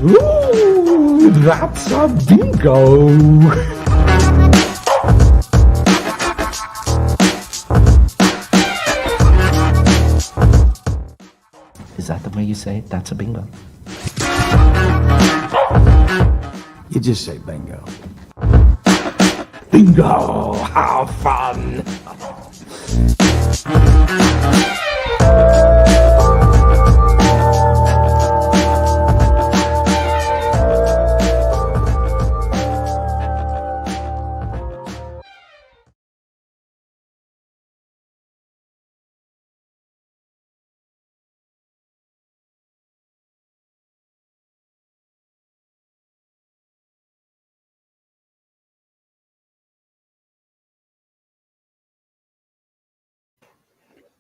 Ooh, that's a bingo. Is that the way you say it? That's a bingo. You just say bingo. Bingo! How fun!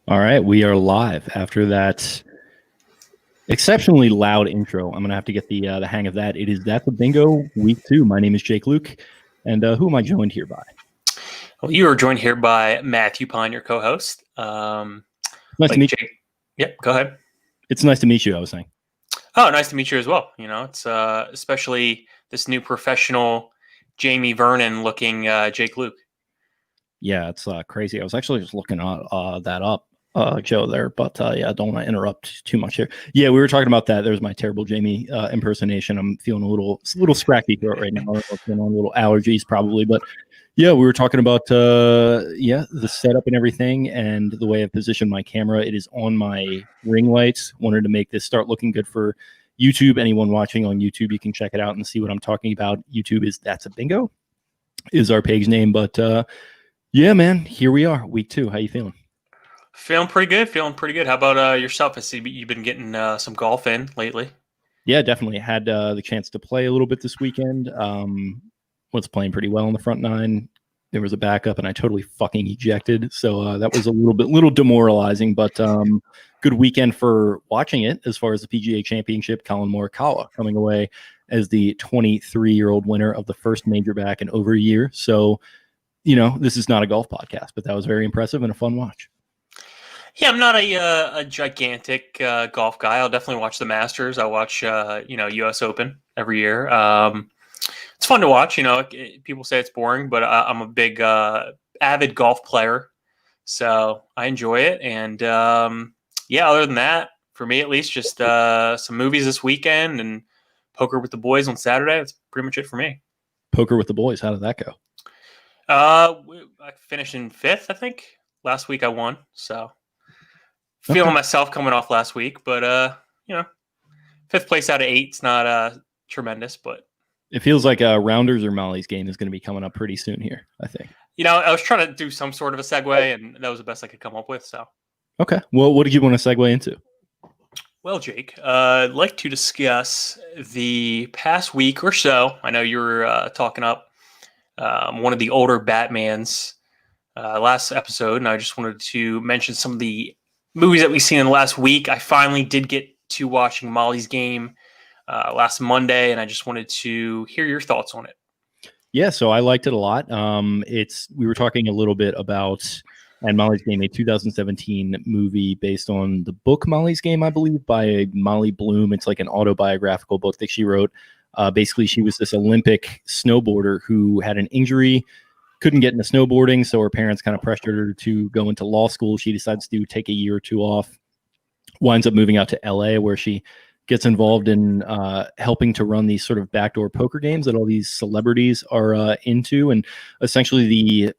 All right, we are live after that exceptionally loud intro. I'm gonna have to get the hang of that. It is That's a Bingo Week 2. My name is Jake Luke, and who am I joined here by? Well, you are joined here by Matthew Pine, your co-host. Nice to meet you. Yep, go ahead. It's nice to meet you. I was saying. Oh, nice to meet you as well. You know, it's especially this new professional Jamie Vernon looking Jake Luke. Yeah, it's crazy. I was actually just looking that up. Joe there, but yeah, don't want to interrupt too much here. Yeah, we were talking about that. There's my terrible Jamie impersonation. I'm feeling a little scrappy throat right now. I don't know what's going on, a little allergies probably, but yeah, we were talking about the setup and everything, and the way I positioned my camera. It is on my ring lights. Wanted to make this start looking good for YouTube. Anyone watching on YouTube, you can check it out and see what I'm talking about. YouTube is That's a Bingo is our page name, but yeah, man, here we are, week 2. How you feeling? Feeling pretty good. How about yourself? I see you've been getting some golf in lately. Yeah, definitely had the chance to play a little bit this weekend. Was playing pretty well in the front 9. There was a backup, and I totally fucking ejected. So that was a little demoralizing, but good weekend for watching it. As far as the PGA Championship, Collin Morikawa coming away as the 23-year-old winner of the first major back in over a year. So, you know, this is not a golf podcast, but that was very impressive and a fun watch. Yeah, I'm not a gigantic golf guy. I'll definitely watch the Masters. I'll watch U.S. Open every year. It's fun to watch. You know, people say it's boring, but I'm a big avid golf player, so I enjoy it. And yeah, other than that, for me at least, just some movies this weekend and poker with the boys on Saturday. That's pretty much it for me. Poker with the boys. How did that go? I finished in 5th, I think. Last week I won, so feeling myself coming off last week. But you know, 5th place out of 8. It's not tremendous, but it feels like Rounders or Molly's game is going to be coming up pretty soon here, I think. You know, I was trying to do some sort of a segue, and that was the best I could come up with. So, okay. Well, what did you want to segue into? Well, Jake, I'd like to discuss the past week or so. I know you were talking up one of the older Batmans last episode, and I just wanted to mention some of the movies that we've seen in the last week. I finally did get to watching Molly's Game last Monday, and I just wanted to hear your thoughts on it. Yeah, so I liked it a lot. We were talking a little bit about and Molly's Game, a 2017 movie based on the book Molly's Game, I believe, by Molly Bloom. It's like an autobiographical book that she wrote. Basically, she was this Olympic snowboarder who had an injury, couldn't get into snowboarding, so her parents kind of pressured her to go into law school. She decides to take a year or two off, winds up moving out to LA, where she gets involved in helping to run these sort of backdoor poker games that all these celebrities are into. And essentially the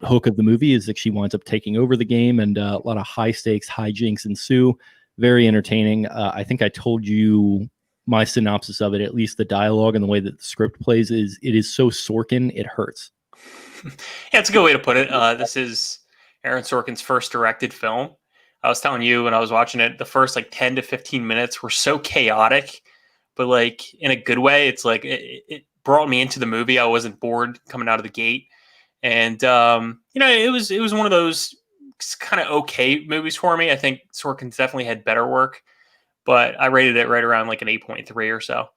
hook of the movie is that she winds up taking over the game, and a lot of high stakes hijinks ensue. Very entertaining. I think I told you my synopsis of it, at least the dialogue and the way that the script plays it is so Sorkin, it hurts. Yeah, it's a good way to put it. This is Aaron Sorkin's first directed film. I was telling you when I was watching it, the first like 10 to 15 minutes were so chaotic, but like in a good way. It's like it brought me into the movie. I wasn't bored coming out of the gate. And, you know, it was one of those kind of okay movies for me. I think Sorkin's definitely had better work, but I rated it right around like an 8.3 or so.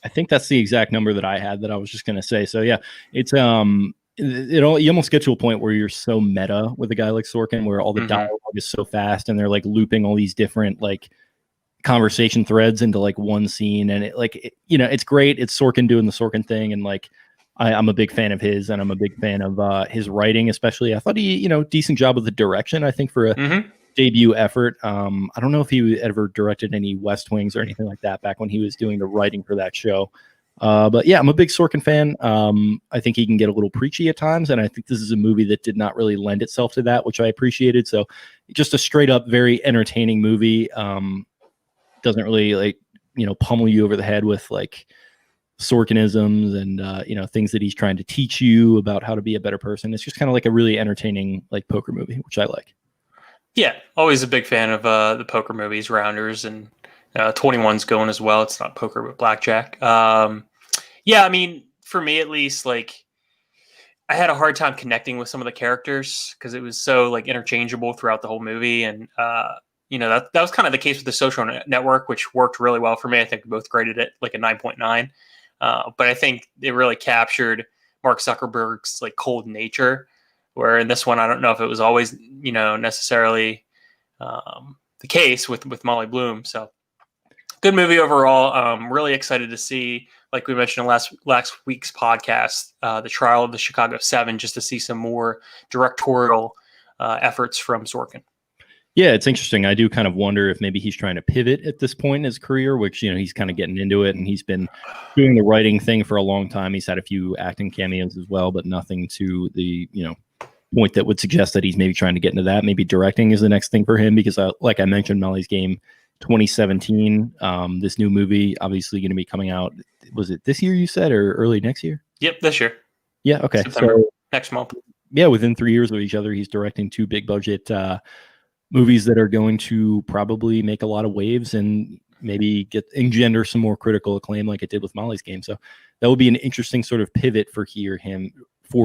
I think that's the exact number that I had that I was just gonna say. So yeah, it's you almost get to a point where you're so meta with a guy like Sorkin, where all the dialogue is so fast and they're like looping all these different like conversation threads into like one scene, and it's great. It's Sorkin doing the Sorkin thing, and like I'm a big fan of his, and I'm a big fan of his writing, especially. I thought he, decent job with the direction. I think for a debut effort. I don't know if he ever directed any West Wings or anything like that back when he was doing the writing for that show. But yeah, I'm a big Sorkin fan. I think he can get a little preachy at times, and I think this is a movie that did not really lend itself to that, which I appreciated. So just a straight up, very entertaining movie. Doesn't really pummel you over the head with like Sorkinisms and things that he's trying to teach you about how to be a better person. It's just kind of like a really entertaining like poker movie, which I like. Yeah, always a big fan of the poker movies, Rounders, and 21's going as well. It's not poker but blackjack. Yeah, I mean, for me at least, like I had a hard time connecting with some of the characters because it was so like interchangeable throughout the whole movie, and that was kind of the case with The Social Network, which worked really well for me. I think we both graded it like a 9.9, but I think it really captured Mark Zuckerberg's like cold nature. Where in this one, I don't know if it was always, necessarily the case with Molly Bloom. So good movie overall. Really excited to see, like we mentioned in last week's podcast, the Trial of the Chicago 7, just to see some more directorial efforts from Sorkin. Yeah, it's interesting. I do kind of wonder if maybe he's trying to pivot at this point in his career, which, he's kind of getting into it, and he's been doing the writing thing for a long time. He's had a few acting cameos as well, but nothing to the, point that would suggest that he's maybe trying to get into that. Maybe directing is the next thing for him because, like I mentioned, Molly's Game 2017, this new movie obviously going to be coming out. Was it this year you said, or early next year? Yep, this year. Yeah, okay. September, next month. Yeah, within 3 years of each other, he's directing two big budget movies that are going to probably make a lot of waves and maybe engender some more critical acclaim like it did with Molly's Game. So that would be an interesting sort of pivot for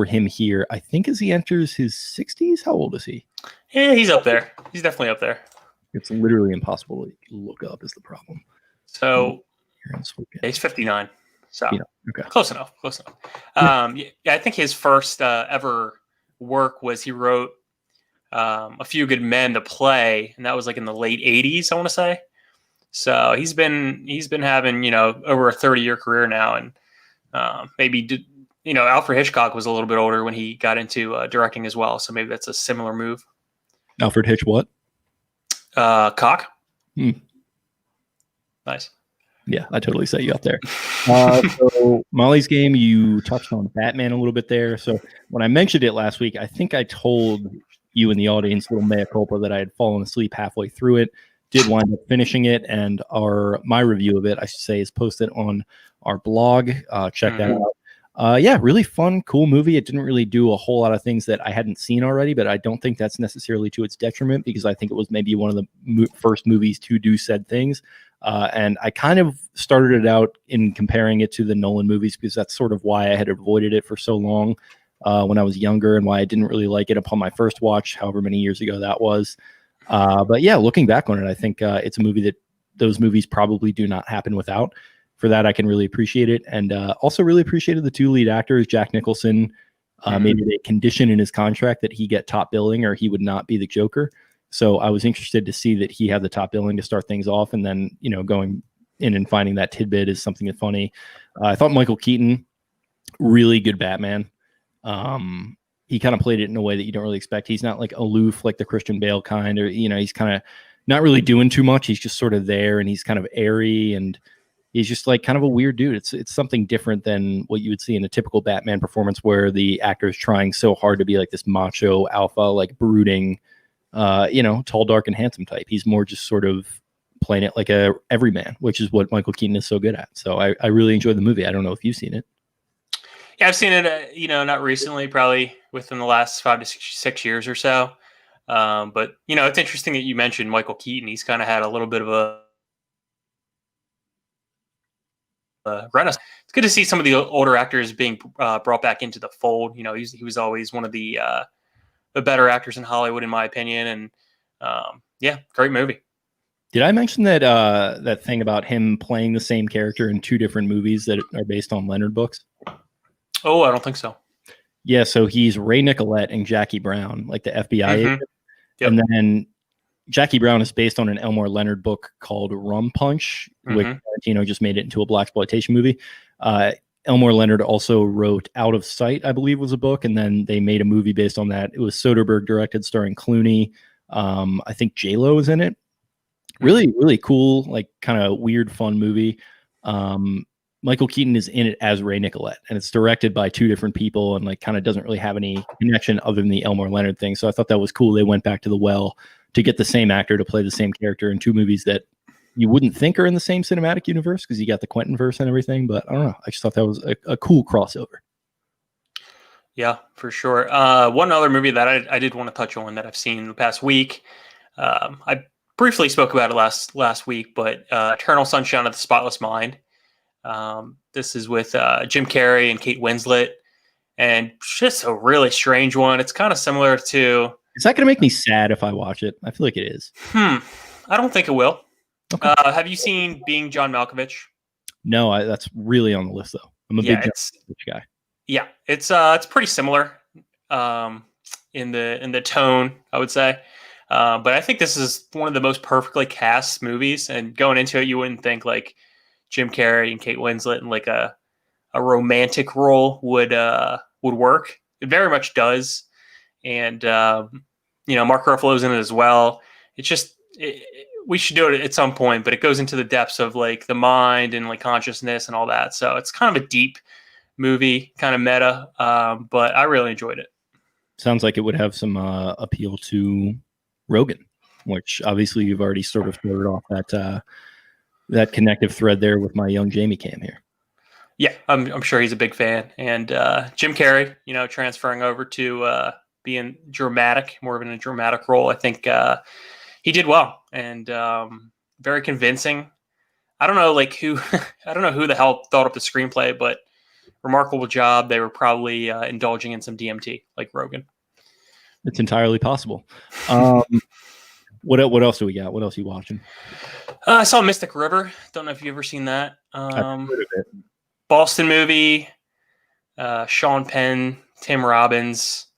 him here. I think as he enters his 60s. How old is he? Yeah, he's up there. He's definitely up there. It's literally impossible to look up is the problem. So he's 59. So okay. Close enough. Yeah, I think his first ever work was he wrote A Few Good Men, the play, and that was like in the late 80s, I want to say. So he's been having, over a 30-year career now, and maybe Alfred Hitchcock was a little bit older when he got into directing as well. So maybe that's a similar move. Alfred Hitch what? Cock. Nice. Yeah, I totally set you up there. So Molly's Game, you touched on Batman a little bit there. So when I mentioned it last week, I think I told you in the audience, little mea culpa, that I had fallen asleep halfway through it. Did wind up finishing it, and my review of it, I should say, is posted on our blog. Check that out. Yeah, really fun, cool movie. It didn't really do a whole lot of things that I hadn't seen already, but I don't think that's necessarily to its detriment because I think it was maybe one of the first movies to do said things. And I kind of started it out in comparing it to the Nolan movies because that's sort of why I had avoided it for so long when I was younger and why I didn't really like it upon my first watch, however many years ago that was. But yeah, looking back on it, I think it's a movie that those movies probably do not happen without. For that, I can really appreciate it. And also really appreciated the two lead actors. Jack Nicholson made it a condition in his contract that he get top billing or he would not be the Joker. So I was interested to see that he had the top billing to start things off. And then, going in and finding that tidbit is something that's funny. I thought Michael Keaton, really good Batman. He kind of played it in a way that you don't really expect. He's not like aloof, like the Christian Bale kind, or, he's kind of not really doing too much. He's just sort of there and he's kind of airy and he's just like kind of a weird dude. It's something different than what you would see in a typical Batman performance where the actor is trying so hard to be like this macho alpha, like brooding, tall, dark, and handsome type. He's more just sort of playing it like a everyman, which is what Michael Keaton is so good at. So I really enjoyed the movie. I don't know if you've seen it. Yeah, I've seen it, not recently, probably within the last 5 to 6 years or so. But, it's interesting that you mentioned Michael Keaton. He's kind of had a little bit of a renaissance. It's good to see some of the older actors being brought back into the fold. He was always one of the better actors in Hollywood, in my opinion. And, yeah, great movie. Did I mention that that thing about him playing the same character in 2 different movies that are based on Leonard books? Oh, I don't think so. Yeah, so he's Ray Nicolette and Jackie Brown, like the FBI agent. Yep. And then Jackie Brown is based on an Elmore Leonard book called Rum Punch, which Tarantino just made it into a blaxploitation movie. Elmore Leonard also wrote Out of Sight, I believe was a book, and then they made a movie based on that. It was Soderbergh directed, starring Clooney. I think J-Lo is in it. Really, really cool, like kind of weird, fun movie. Michael Keaton is in it as Ray Nicolette, and it's directed by 2 different people and like kind of doesn't really have any connection other than the Elmore Leonard thing. So I thought that was cool. They went back to the well to get the same actor to play the same character in 2 movies that you wouldn't think are in the same cinematic universe because you got the Quentin verse and everything. But I don't know. I just thought that was a cool crossover. Yeah, for sure. One other movie that I did want to touch on that I've seen the past week. I briefly spoke about it last week, but Eternal Sunshine of the Spotless Mind. This is with Jim Carrey and Kate Winslet, and just a really strange one. It's kind of similar to. Is that going to make me sad if I watch it? I feel like it is. I don't think it will. Okay. Have you seen Being John Malkovich? No, that's really on the list though. I'm a big John Malkovich guy. Yeah, it's pretty similar in the tone, I would say. But I think this is one of the most perfectly cast movies. And going into it, you wouldn't think like Jim Carrey and Kate Winslet in like a romantic role would work. It very much does. And Mark Ruffalo's in it as well. It's just we should do it at some point, but it goes into the depths of like the mind and like consciousness and all that. So it's kind of a deep movie, kind of meta, but I really enjoyed it. Sounds like it would have some appeal to Rogan, which obviously you've already sort of started off that connective thread there with my young Jamie Cam here. Yeah, I'm sure he's a big fan. And Jim Carrey, transferring over to being dramatic, more of in a dramatic role, I think he did well and very convincing. I don't know who the hell thought up the screenplay, but remarkable job. They were probably indulging in some DMT like Rogan. It's entirely possible. What else do we got? What else are you watching? I saw Mystic River. Don't know if you've ever seen that. I've heard of it. Boston movie. Sean Penn, Tim Robbins.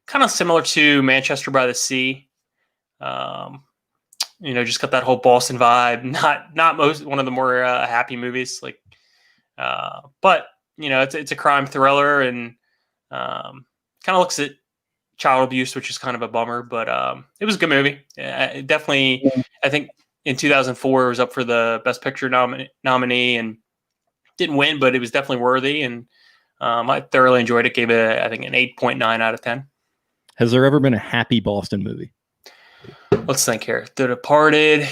Kind of similar to Manchester by the Sea. Just got that whole Boston vibe. Not one of the more happy movies. But it's a crime thriller and kind of looks at child abuse, which is kind of a bummer. But it was a good movie. Definitely, I think in 2004 it was up for the Best Picture nominee and didn't win, but it was definitely worthy. And I thoroughly enjoyed it. Gave it, I think, an 8.9 out of 10. Has there ever been a happy Boston movie? Let's think here. The Departed.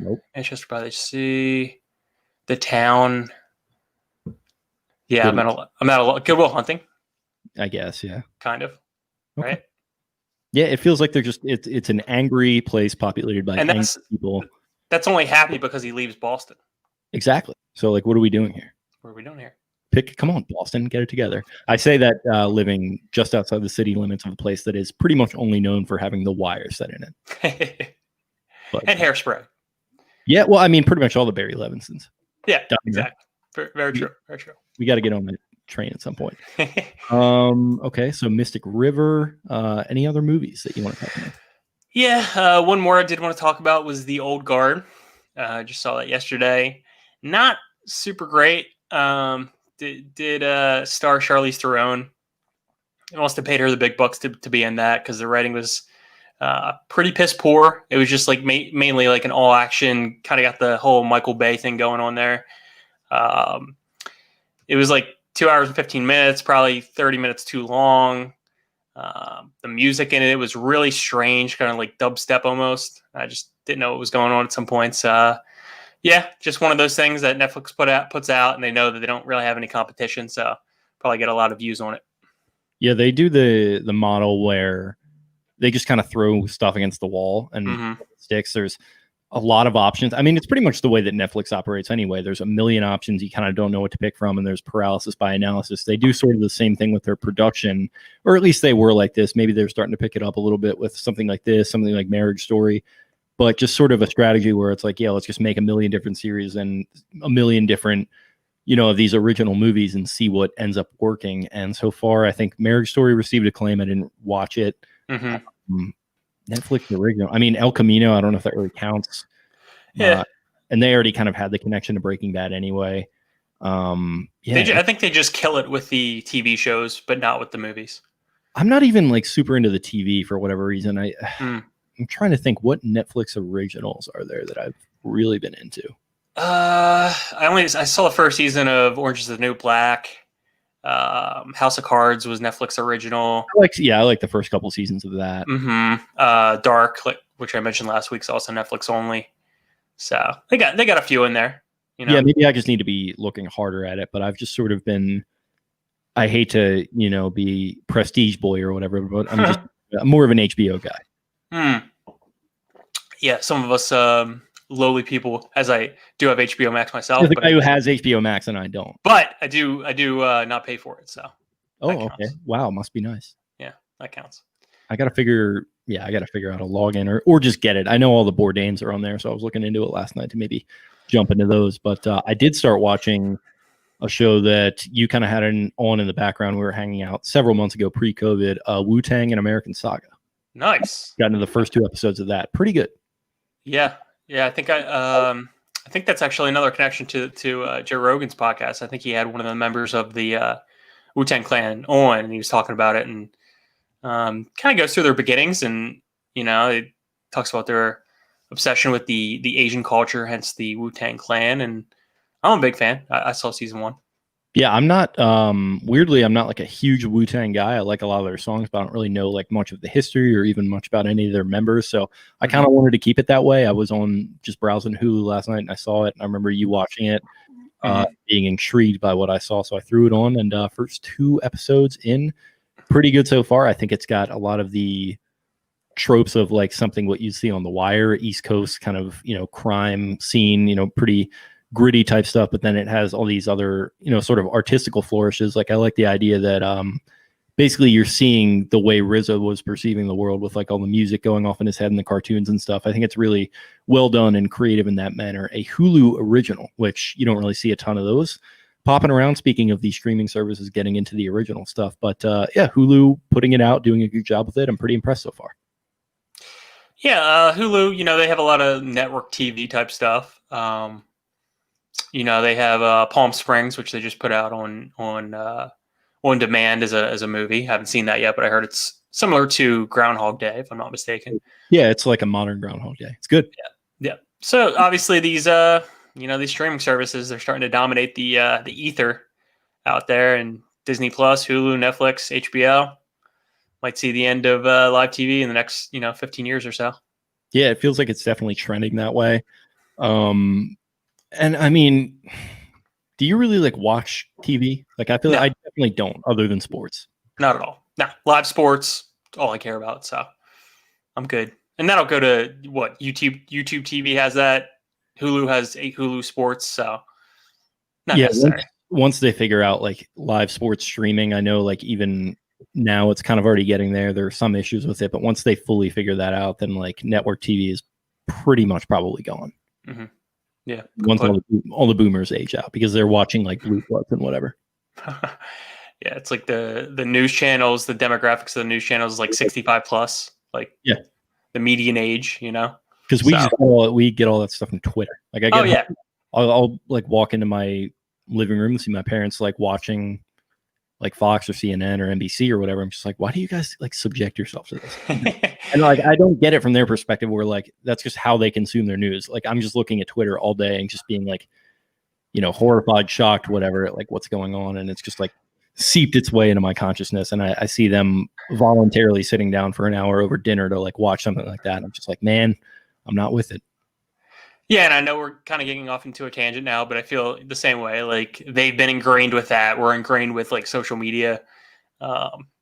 Nope. Manchester by the Sea. The Town. Yeah, I'm at a lot. Good Will Hunting. I guess, yeah. Kind of. Okay. Right? Yeah, it feels like it's an angry place populated by angry people. That's only happy because he leaves Boston. Exactly. So, what are we doing here? What are we doing here? Come on, Boston, get it together. I say that living just outside the city limits of a place that is pretty much only known for having The Wire set in it. But, and Hairspray. Yeah, well, I mean, pretty much all the Barry Levinsons. Yeah, exactly. Very true. Very true. We got to get on that train at some point. Okay, so Mystic River. Any other movies that you want to talk about? Yeah, one more I did want to talk about was The Old Guard. I just saw that yesterday. Not super great. Did star Charlize Theron. It must have paid her the big bucks to be in that because the writing was pretty piss poor. It was just like mainly like an all action, kind of got the whole Michael Bay thing going on there. It was like 2 hours and 15 minutes, probably 30 minutes too long. The music in it was really strange, kind of like dubstep almost. I just didn't know what was going on at some points. Yeah, just one of those things that Netflix puts out, and they know that they don't really have any competition, so probably get a lot of views on it. Yeah, they do the model where they just kind of throw stuff against the wall and it sticks. There's a lot of options. I mean, it's pretty much the way that Netflix operates anyway. There's a million options. You kind of don't know what to pick from, and there's paralysis by analysis. They do sort of the same thing with their production, or at least they were like this. Maybe they're starting to pick it up a little bit with something like this, something like Marriage Story. but just sort of a strategy where it's like, yeah, let's just make a million different series and a million different, of these original movies and see what ends up working. And so far, I think Marriage Story received acclaim. I didn't watch it. Netflix original. I mean, El Camino, I don't know if that really counts. Yeah. And they already kind of had the connection to Breaking Bad anyway. I think they just kill it with the TV shows, but not with the movies. I'm not even like super into the TV for whatever reason. I'm trying to think what Netflix originals are there that I've really been into. I saw the first season of Orange is the New Black. House of Cards was Netflix original. I like the first couple seasons of that. Dark, which I mentioned last week, is also Netflix only. So they got a few in there. Yeah, maybe I just need to be looking harder at it, but I've just sort of been. I hate to be prestige boy or whatever, but I'm more of an HBO guy. Yeah, some of us lowly people, as I do have HBO Max myself. The guy who has HBO Max and I don't. But I do not pay for it. So. Oh, okay. Wow, must be nice. Yeah, that counts. I got to figure out a login or just get it. I know all the Bourdains are on there, so I was looking into it last night to maybe jump into those. But I did start watching a show that you kind of had on in the background. We were hanging out several months ago, pre-COVID, Wu-Tang and American Saga. Nice. Got into the first 2 episodes of that. Pretty good. Yeah. I think I think that's actually another connection to Joe Rogan's podcast. I think he had one of the members of the Wu-Tang Clan on, and he was talking about it, and kind of goes through their beginnings, and it talks about their obsession with the Asian culture, hence the Wu-Tang Clan, and I'm a big fan. I saw season 1. Yeah, I'm not weirdly, I'm not like a huge Wu-Tang guy. I like a lot of their songs, but I don't really know like much of the history or even much about any of their members. So I kind of wanted to keep it that way. I was on just browsing Hulu last night and I saw it. And I remember you watching it, being intrigued by what I saw. So I threw it on, and first 2 episodes in, pretty good so far. I think it's got a lot of the tropes of like something what you see on The Wire, East Coast kind of, crime scene, pretty gritty type stuff, but then it has all these other, sort of artistical flourishes. Like I like the idea that basically you're seeing the way RZA was perceiving the world with like all the music going off in his head and the cartoons and stuff. I think it's really well done and creative in that manner. A Hulu original, which you don't really see a ton of those popping around. Speaking of these streaming services getting into the original stuff, but Hulu putting it out, doing a good job with it. I'm pretty impressed so far. Yeah, Hulu, they have a lot of network TV type stuff. They have Palm Springs, which they just put out on demand as a movie. Haven't seen that yet, but I heard it's similar to Groundhog Day, if I'm not mistaken. Yeah, it's like a modern Groundhog Day. It's good. Yeah. So obviously these these streaming services, they're starting to dominate the ether out there, and Disney Plus, Hulu, Netflix, HBO might see the end of live TV in the next 15 years or so. Yeah, it feels like it's definitely trending that way. And I mean, do you really like watch TV? Like I feel like I definitely don't, other than sports. Not at all. No, live sports, all I care about. So I'm good. And that'll go to what YouTube TV has that. Hulu has Hulu Sports. So not necessary. Once they figure out like live sports streaming, I know like even now it's kind of already getting there. There are some issues with it, but once they fully figure that out, then like network TV is pretty much probably gone. Mm-hmm. Yeah. Once all the boomers age out because they're watching like Blue Bloods and whatever. Yeah, it's like the news channels, the demographics of the news channels is like 65 plus, like the median age, Because we get all that stuff from Twitter. Like I'll like walk into my living room and see my parents like watching like Fox or CNN or NBC or whatever. I'm just like, why do you guys like subject yourself to this? And like, I don't get it from their perspective where like, that's just how they consume their news. Like I'm just looking at Twitter all day and just being like, horrified, shocked, whatever, like what's going on. And it's just like seeped its way into my consciousness. And I see them voluntarily sitting down for an hour over dinner to like watch something like that. And I'm just like, man, I'm not with it. Yeah, and I know we're kind of getting off into a tangent now, but I feel the same way. Like they've been ingrained with that. We're ingrained with like social media.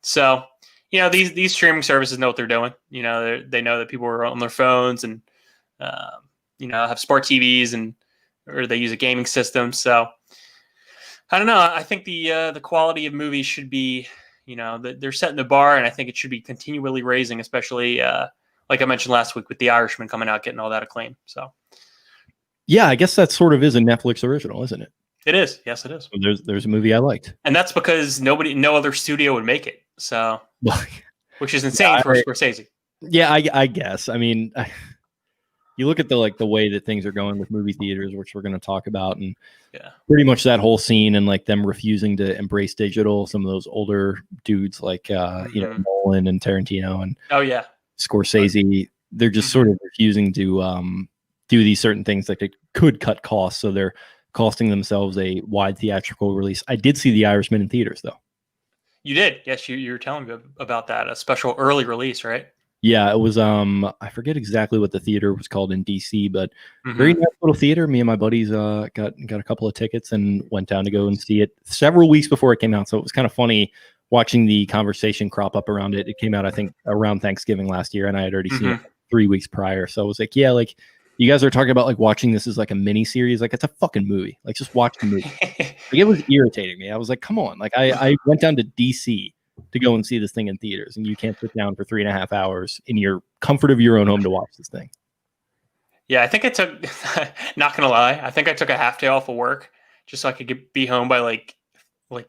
So these streaming services know what they're doing. They know that people are on their phones and have smart TVs or they use a gaming system. So I don't know. I think the quality of movies should be they're setting the bar, and I think it should be continually raising, especially like I mentioned last week with The Irishman coming out, getting all that acclaim. So Yeah, I guess that sort of is a Netflix original, isn't it? it is. Yes, it is. There's a movie I liked. And that's because no other studio would make it. So, which is insane Yeah, for Scorsese. Yeah, I guess. I mean, you look at the way that things are going with movie theaters, which we're going to talk about, and pretty much that whole scene and like them refusing to embrace digital. Some of those older dudes like Nolan and Tarantino and Scorsese, they're just sort of refusing to do these certain things that could cut costs. So they're costing themselves a wide theatrical release. I did see The Irishman in theaters though. You did, yes. You were telling me about that, a special early release, right? Yeah, it was I forget exactly what the theater was called in DC, but very nice little theater. Me and my buddies got a couple of tickets and went down to go and see it several weeks before it came out. So it was kind of funny watching the conversation crop up around it. It came out, I think, around Thanksgiving last year, and I had already seen it 3 weeks prior. So I was like, yeah, like you guys are talking about like watching this as like a mini series. Like it's a fucking movie. Like just watch the movie. Like it was irritating me. I was like, come on. Like I went down to DC to go and see this thing in theaters, and you can't sit down for 3.5 hours in your comfort of your own home to watch this thing. Yeah, I think I took, not gonna lie, I think I took a half day off of work just so I could be home by like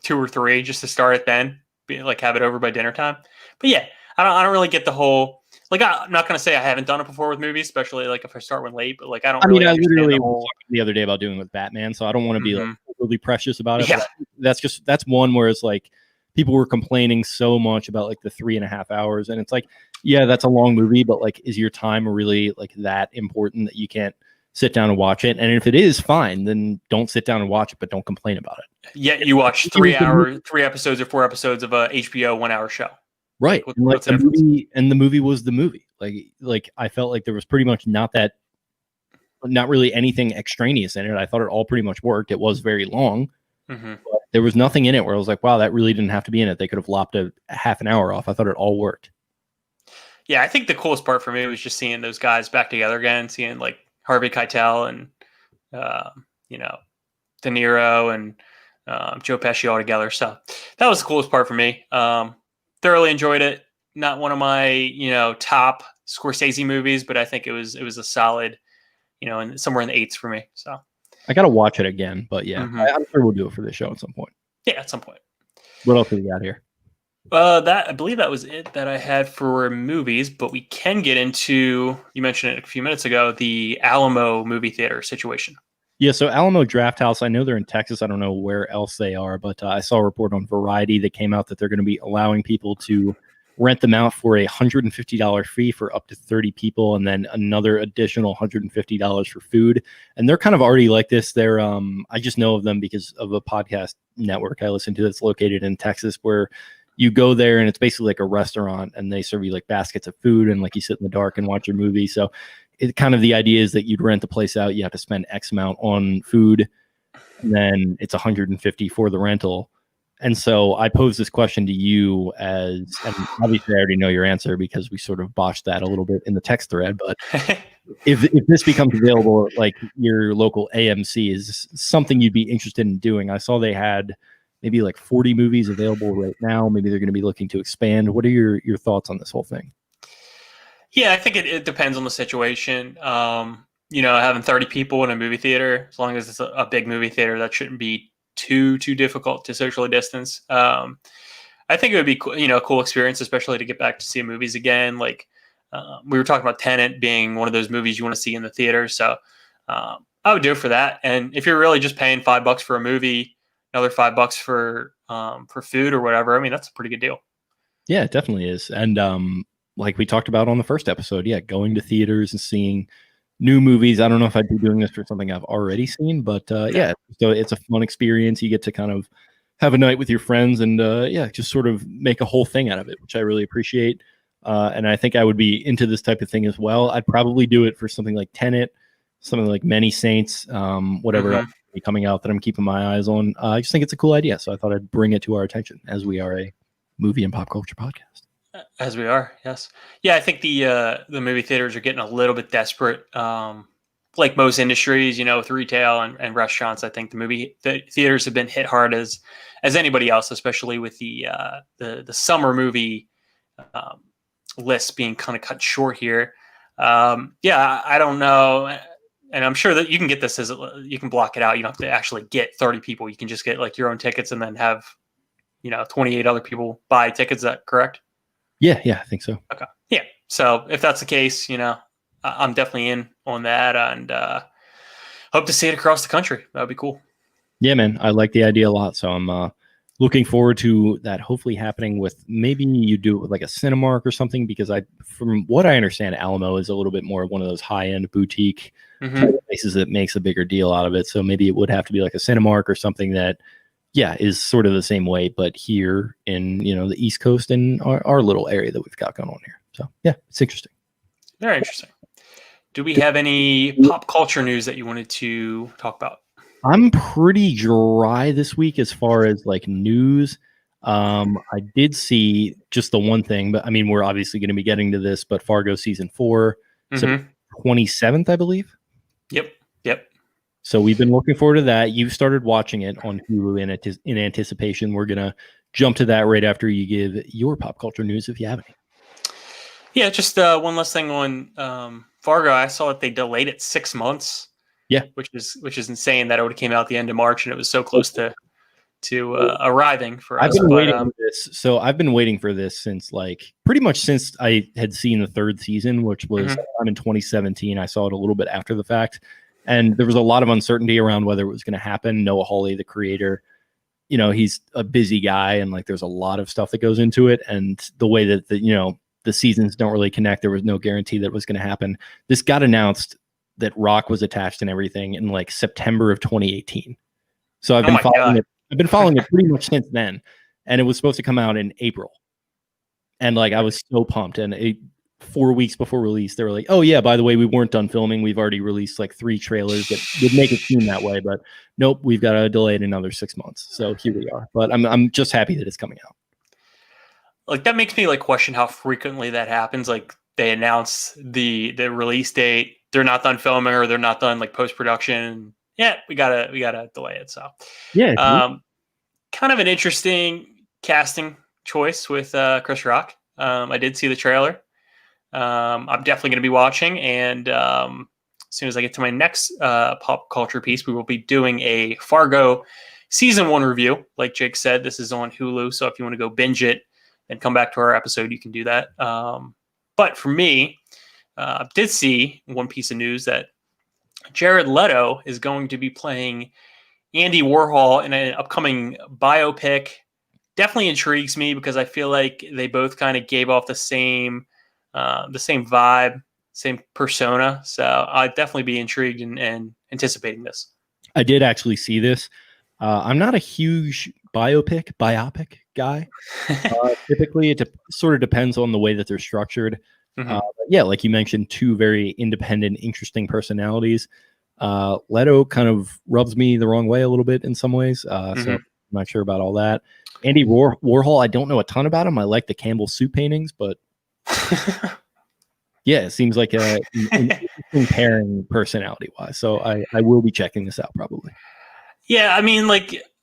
2 or 3, just to start it then, have it over by dinner time. But yeah, I don't really get the whole, like, I'm not gonna say I haven't done it before with movies, especially like if I start one late, but like I literally was talking the other day about doing it with Batman, so I don't want to be like really precious about it. Yeah. That's one where it's like people were complaining so much about like the 3.5 hours, and it's like, yeah, that's a long movie, but like, is your time really like that important that you can't sit down and watch it? And if it is, fine, then don't sit down and watch it, but don't complain about it. Yeah, you watch 3 episodes or 4 episodes of a HBO 1 hour show. Right. And like the movie was the movie. Like I felt like there was pretty much not really anything extraneous in it. I thought it all pretty much worked. It was very long. But there was nothing in it where I was like, wow, that really didn't have to be in it. They could have lopped a half an hour off. I thought it all worked. Yeah, I think the coolest part for me was just seeing those guys back together again, seeing like Harvey Keitel and De Niro and Joe Pesci all together. So that was the coolest part for me. Thoroughly enjoyed it. Not one of my top Scorsese movies, but I think it was a solid, and somewhere in the 8s for me. So I gotta watch it again, but yeah, I'm sure we'll do it for the show at some point. Yeah, at some point. What else do we got here? I believe that was it that I had for movies, but we can get into, you mentioned it a few minutes ago, the Alamo movie theater situation. Yeah, so Alamo Drafthouse, I know they're in Texas. I don't know where else they are, but I saw a report on Variety that came out that they're going to be allowing people to rent them out for a $150 fee for up to 30 people, and then another additional $150 for food. And they're kind of already like this. They're I just know of them because of a podcast network I listen to that's located in Texas, where you go there and it's basically like a restaurant, and they serve you like baskets of food, and like you sit in the dark and watch your movie. So it kind of, the idea is that you'd rent the place out, you have to spend X amount on food, and then it's $150 for the rental. And so I pose this question to you and obviously I already know your answer because we sort of botched that a little bit in the text thread, but if this becomes available, like your local AMC, is something you'd be interested in doing? I saw they had maybe like 40 movies available right now. Maybe they're going to be looking to expand. What are your thoughts on this whole thing? Yeah, I think it depends on the situation. Having 30 people in a movie theater, as long as it's a big movie theater, that shouldn't be too difficult to socially distance. I think it would be a cool experience, especially to get back to see movies again. Like we were talking about Tenet being one of those movies you want to see in the theater. So I would do it for that. And if you're really just paying $5 for a movie, another $5 for food or whatever, I mean, that's a pretty good deal. Yeah, it definitely is. And like we talked about on the first episode, yeah, going to theaters and seeing new movies. I don't know if I'd be doing this for something I've already seen, but yeah, so it's a fun experience. You get to kind of have a night with your friends and just sort of make a whole thing out of it, which I really appreciate. And I think I would be into this type of thing as well. I'd probably do it for something like Tenet, something like Many Saints, whatever else be coming out that I'm keeping my eyes on. I just think it's a cool idea, so I thought I'd bring it to our attention as we are a movie and pop culture podcast. As we are, yes. Yeah, I think the movie theaters are getting a little bit desperate. Like most industries, with retail and restaurants, I think the theaters have been hit hard as anybody else, especially with the summer movie list being kind of cut short here. Yeah, I don't know. And I'm sure that you can get this you can block it out. You don't have to actually get 30 people. You can just get like your own tickets and then have, 28 other people buy tickets. Is that correct? Yeah, I think so. Okay. Yeah. So if that's the case, I'm definitely in on that and hope to see it across the country. That would be cool. Yeah, man, I like the idea a lot. So I'm looking forward to that hopefully happening with maybe you do it with like a Cinemark or something, because from what I understand, Alamo is a little bit more one of those high-end boutique places that makes a bigger deal out of it. So maybe it would have to be like a Cinemark or something that, is sort of the same way, but here in, the East Coast and our little area that we've got going on here. So yeah, it's interesting. Very interesting. Do we have any pop culture news that you wanted to talk about? I'm pretty dry this week as far as like news. I did see just the one thing, but I mean, we're obviously going to be getting to this, but Fargo season 4, so 27th, I believe. Yep. So we've been looking forward to that. You've started watching it on Hulu in anticipation. We're going to jump to that right after you give your pop culture news, if you have any. Yeah, just one last thing on Fargo. I saw that they delayed it 6 months. Yeah, which is insane that it would have came out the end of March and it was so close to arriving for us. I've been waiting for this. So I've been waiting for this since pretty much since I had seen the 3rd season, which was in 2017. I saw it a little bit after the fact, and there was a lot of uncertainty around whether it was going to happen. Noah Hawley, the creator, he's a busy guy, and there's a lot of stuff that goes into it, and the way that the seasons don't really connect. There was no guarantee that it was going to happen. This got announced that Rock was attached and everything in September of 2018. So I've been following it. I've been following it pretty much since then, and it was supposed to come out in April. And I was so pumped. And 4 weeks before release, they were like, "Oh yeah, by the way, we weren't done filming. We've already released 3 trailers that would make it seem that way, but nope, we've got to delay it another 6 months." So here we are. But I'm just happy that it's coming out. That makes me question how frequently that happens. They announce the release date, they're not done filming or they're not done post production. Yeah, we gotta delay it. So yeah, kind of an interesting casting choice with Chris Rock. I did see the trailer. I'm definitely going to be watching, and as soon as I get to my next pop culture piece, we will be doing a Fargo season 1 review. Like Jake said, this is on Hulu, so if you want to go binge it and come back to our episode, you can do that. But for me, I did see one piece of news that Jared Leto is going to be playing Andy Warhol in an upcoming biopic. Definitely intrigues me because I feel like they both kind of gave off the same vibe, same persona. So I'd definitely be intrigued and anticipating this. I did actually see this. I'm not a huge biopic guy. Typically, it sort of depends on the way that they're structured. Yeah, like you mentioned, 2 very independent, interesting personalities. Leto kind of rubs me the wrong way a little bit in some ways. So I'm not sure about all that. Andy Warhol, I don't know a ton about him. I like the Campbell soup paintings, but yeah, it seems like an interesting pairing personality-wise. So I will be checking this out probably. Yeah, I mean,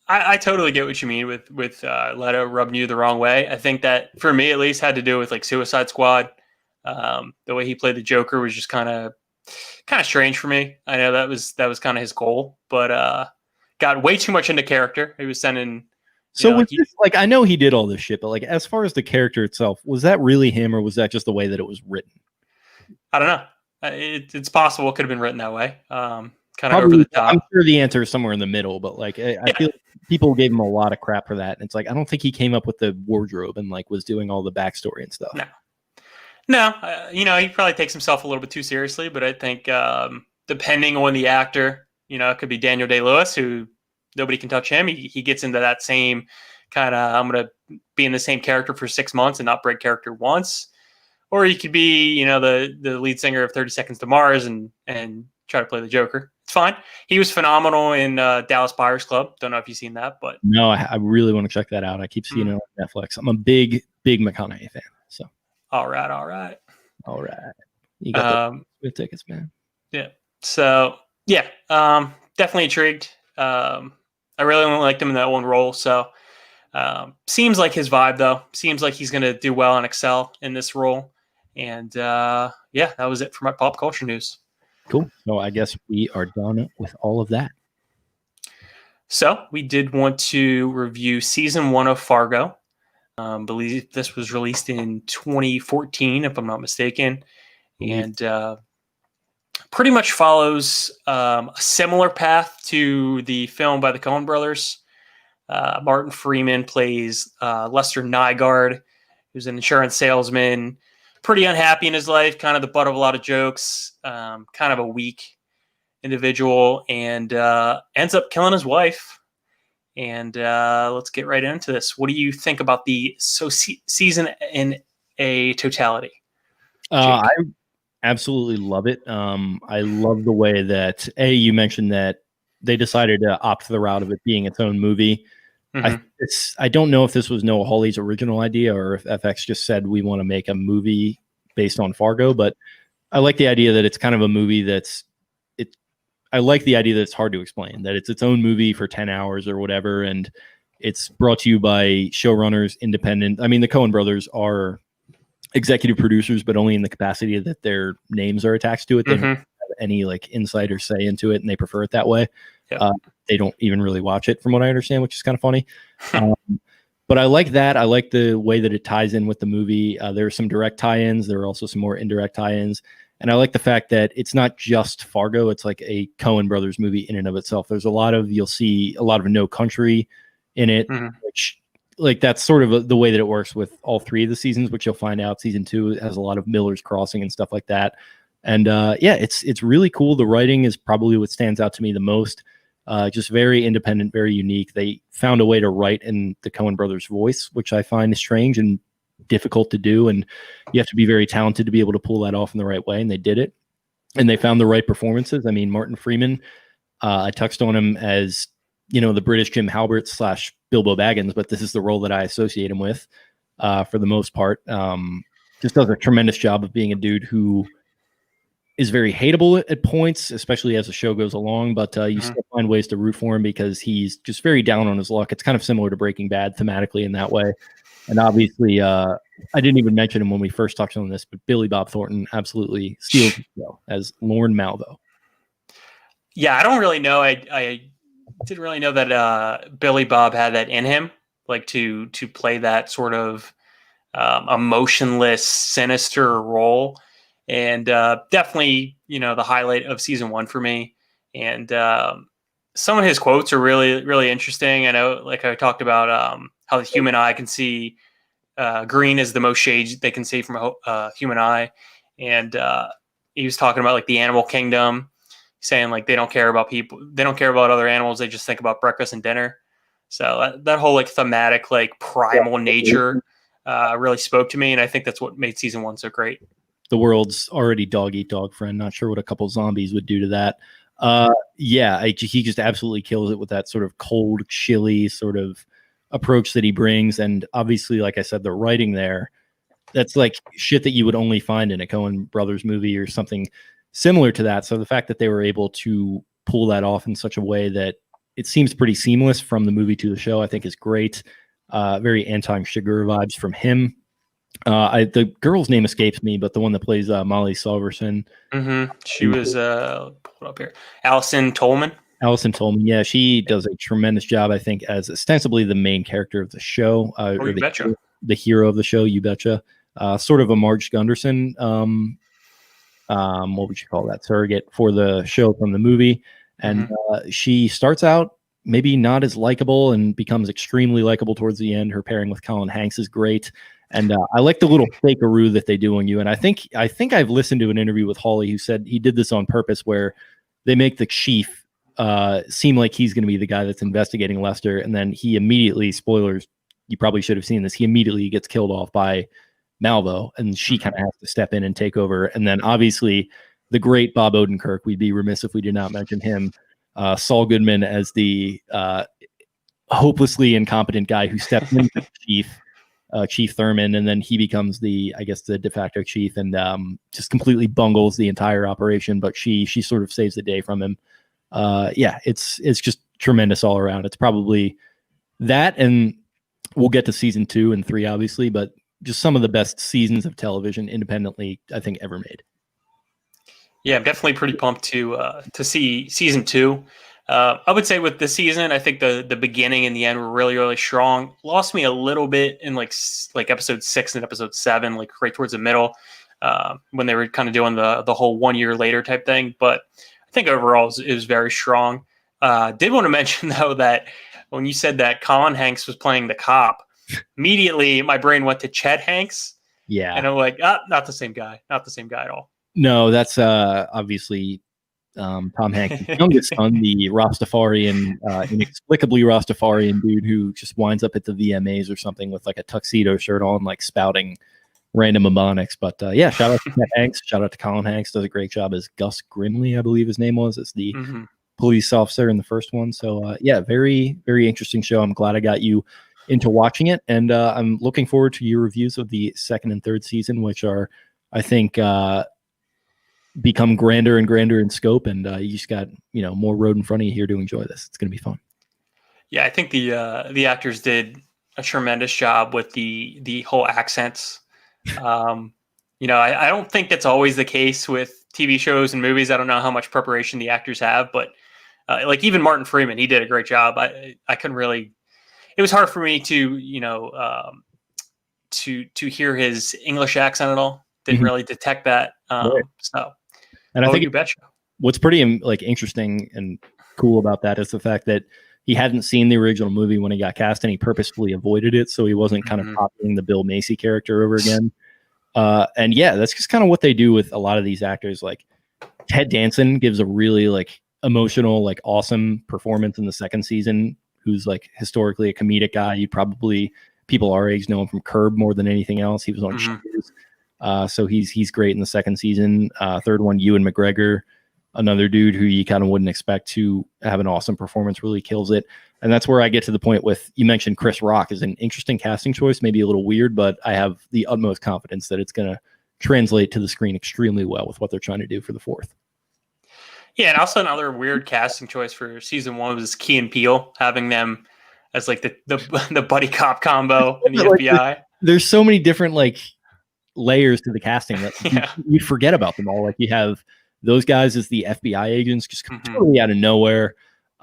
I totally get what you mean with Leto rubbing you the wrong way. I think that for me at least had to do with Suicide Squad. The way he played the Joker was just kind of strange for me. I know that was kind of his goal, but got way too much into character. He was sending. So was this, I know he did all this shit, but as far as the character itself, was that really him, or was that just the way that it was written? I don't know. It's possible it could have been written that way. Kind of over the top. I'm sure the answer is somewhere in the middle, but I feel people gave him a lot of crap for that. And it's I don't think he came up with the wardrobe and was doing all the backstory and stuff. No, he probably takes himself a little bit too seriously, but I think depending on the actor, it could be Daniel Day-Lewis, who nobody can touch him. He gets into that same kind of, I'm going to be in the same character for 6 months and not break character once. Or he could be, the lead singer of 30 Seconds to Mars and try to play the Joker. It's fine. He was phenomenal in Dallas Buyers Club. Don't know if you've seen that, but no, I really want to check that out. I keep seeing it on Netflix. I'm a big McConaughey fan. So all right. You got the tickets, man. Yeah. So yeah, definitely intrigued. I really only liked him in that one role. So seems like his vibe though. Seems like he's going to do well and excel in this role. And yeah, that was it for my pop culture news. Cool. So I guess we are done with all of that. So we did want to review season 1 of Fargo. Believe this was released in 2014, if I'm not mistaken, and pretty much follows a similar path to the film by the Coen brothers. Martin Freeman plays Lester Nygaard, who's an insurance salesman, pretty unhappy in his life, kind of the butt of a lot of jokes, kind of a weak individual, and ends up killing his wife. And let's get right into this. What do you think about the season in a totality? I absolutely love it. I love the way that you mentioned that they decided to opt the route of it being its own movie. Mm-hmm. I don't know if this was Noah Hawley's original idea or if FX just said we want to make a movie based on Fargo, but I like the idea that it's kind of a movie I like the idea that it's hard to explain, that it's its own movie for 10 hours or whatever, and it's brought to you by showrunners, independent. I mean, the Coen brothers are executive producers, but only in the capacity that their names are attached to it. They don't have any like insider say into it, and they prefer it that way. Yep. They don't even really watch it, from what I understand, which is kind of funny. But I like that. I like the way that it ties in with the movie. There are some direct tie-ins. There are also some more indirect tie-ins. And I like the fact that it's not just Fargo. It's like a Coen brothers movie in and of itself. There's you'll see a lot of No Country in it, which like that's sort of the way that it works with all three of the seasons, which you'll find out season 2 has a lot of Miller's Crossing and stuff like that. And it's really cool. The writing is probably what stands out to me the most. Just very independent, very unique. They found a way to write in the Coen brothers voice, which I find is strange and difficult to do, and you have to be very talented to be able to pull that off in the right way, and they did it, and they found the right performances. I mean, Martin Freeman, I touched on him as the British Jim Halpert / Bilbo Baggins, but this is the role that I associate him with for the most part. Just does a tremendous job of being a dude who is very hateable at points, especially as the show goes along, but you still find ways to root for him because he's just very down on his luck. It's kind of similar to Breaking Bad thematically in that way. And obviously, I didn't even mention him when we first talked on this, but Billy Bob Thornton absolutely steals the show as Lorne Malvo. Yeah, I don't really know. I didn't really know that Billy Bob had that in him, like to play that sort of emotionless, sinister role. And definitely, the highlight of season 1 for me. And some of his quotes are really, really interesting. I know, like I talked about how the human eye can see green is the most shades they can see from a human eye. And he was talking about like the animal kingdom, saying like they don't care about people. They don't care about other animals. They just think about breakfast and dinner. So that whole like thematic, like primal nature really spoke to me. And I think that's what made season 1 so great. The world's already dog eat dog friend. Not sure what a couple zombies would do to that. He just absolutely kills it with that sort of cold, chilly sort of approach that he brings. And obviously, like I said, the writing there, that's like shit that you would only find in a Coen brothers movie or something similar to that. So the fact that they were able to pull that off in such a way that it seems pretty seamless from the movie to the show, I think is great. Very Anton Chigurh vibes from him. The girl's name escapes me, but the one that plays Molly Silverson. She was pull it up here. Allison Tolman. Allison Tolman, yeah, she does a tremendous job, I think, as ostensibly the main character of the show. You betcha. The hero of the show, you betcha. Sort of a Marge Gunderson, what would you call that? Surrogate for the show from the movie. And she starts out maybe not as likable and becomes extremely likable towards the end. Her pairing with Colin Hanks is great. And I like the little fakearoo that they do on you. And I think I've listened to an interview with Hawley who said he did this on purpose, where they make the chief seem like he's going to be the guy that's investigating Lester. And then he immediately, spoilers, you probably should have seen this, he immediately gets killed off by Malvo, and she kind of has to step in and take over. And then obviously the great Bob Odenkirk, we'd be remiss if we did not mention him. Saul Goodman as the hopelessly incompetent guy who steps into the chief. Chief Thurman, and then he becomes the de facto chief, and just completely bungles the entire operation. But she sort of saves the day from him. It's just tremendous all around. It's probably that, and we'll get to season 2 and 3 obviously, but just some of the best seasons of television independently, I think, ever made. Yeah, I'm definitely pretty pumped to see season 2. I would say with the season, I think the beginning and the end were really, really strong. Lost me a little bit in like episode 6 and episode 7, like right towards the middle, when they were kind of doing the whole 1 year later type thing. But I think overall it was very strong. Did want to mention though that when you said that Colin Hanks was playing the cop, immediately my brain went to Chet Hanks. Yeah. And I'm like, not the same guy. Not the same guy at all. No, that's obviously Tom Hanks' youngest son, the Rastafarian, inexplicably Rastafarian dude who just winds up at the VMAs or something with like a tuxedo shirt on, like spouting random mnemonics. But yeah, shout out to Chet Hanks. Shout out to Colin Hanks. Does a great job as Gus Grimley, I believe his name was. It's the police officer in the first one. So yeah, very, very interesting show. I'm glad I got you into watching it. And I'm looking forward to your reviews of the 2nd and 3rd season, which are, I think, become grander and grander in scope, and you just got more road in front of you here to enjoy this. It's going to be fun. Yeah, I think the actors did a tremendous job with the whole accents. I don't think that's always the case with TV shows and movies. I don't know how much preparation the actors have, but like even Martin Freeman, he did a great job. I couldn't really. It was hard for me to to hear his English accent at all. Didn't really detect that. Right. So. And I think you betcha. What's pretty like interesting and cool about that is the fact that he hadn't seen the original movie when he got cast, and he purposefully avoided it, so he wasn't kind of copying the Bill Macy character over again. And yeah, that's just kind of what they do with a lot of these actors. Like Ted Danson gives a really like emotional, like awesome performance in the 2nd season. Who's like historically a comedic guy. You probably people our age know him from Curb more than anything else. He was on Cheers. So he's great in the 2nd season. 3rd one, Ewan McGregor, another dude who you kind of wouldn't expect to have an awesome performance, really kills it. And that's where I get to the point with, you mentioned Chris Rock is an interesting casting choice, maybe a little weird, but I have the utmost confidence that it's going to translate to the screen extremely well with what they're trying to do for the 4th. Yeah, and also another weird casting choice for season 1 was Key and Peele, having them as like the buddy cop combo in the FBI. There's so many different like layers to the casting that you forget about them all. Like you have those guys as the FBI agents just totally out of nowhere.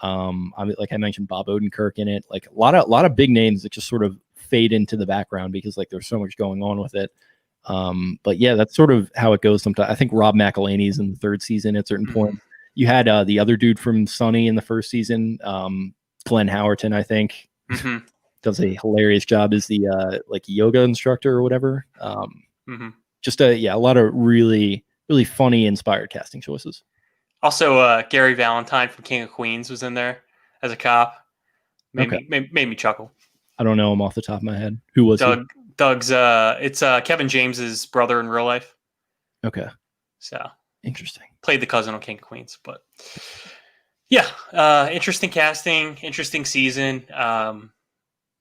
I mean, like I mentioned, Bob Odenkirk in it. Like a lot of big names that just sort of fade into the background because like there's so much going on with it. But yeah, that's sort of how it goes sometimes. I think Rob McElhenney's in the 3rd season at certain points. You had the other dude from Sunny in the 1st season, Glenn Howerton, I think. Does a hilarious job as the like yoga instructor or whatever. Just a lot of really, really funny, inspired casting choices. Also, Gary Valentine from King of Queens was in there as a cop. Made me chuckle. I don't know him off the top of my head. Who was he? Doug's it's Kevin James's brother in real life. Okay. So interesting. Played the cousin on King of Queens, but yeah, interesting casting, interesting season.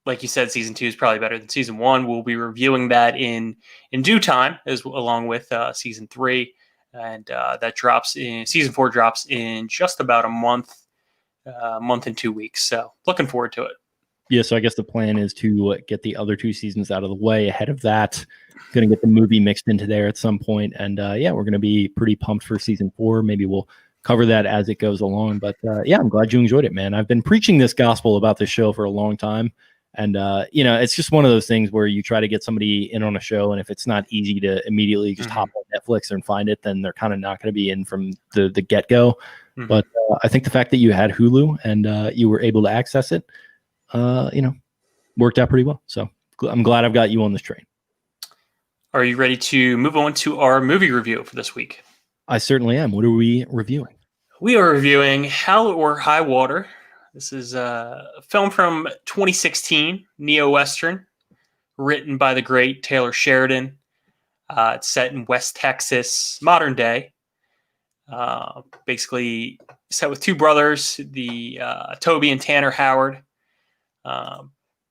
Like you said, season 2 is probably better than season 1. We'll be reviewing that in due time, along with season 3, and that drops in season 4 drops in just about a month and 2 weeks. So looking forward to it. Yeah, so I guess the plan is to get the other 2 seasons out of the way ahead of that. Going to get the movie mixed into there at some point, and yeah, we're going to be pretty pumped for season 4. Maybe we'll cover that as it goes along. But yeah, I'm glad you enjoyed it, man. I've been preaching this gospel about this show for a long time. And, it's just one of those things where you try to get somebody in on a show, and if it's not easy to immediately just hop on Netflix and find it, then they're kind of not going to be in from the get-go. But I think the fact that you had Hulu and you were able to access it, worked out pretty well. So I'm glad I've got you on this train. Are you ready to move on to our movie review for this week? I certainly am. What are we reviewing? We are reviewing Hell or High Water. This is a film from 2016, neo-Western, written by the great Taylor Sheridan. It's set in West Texas, modern day. Basically set with 2 brothers, the Toby and Tanner Howard.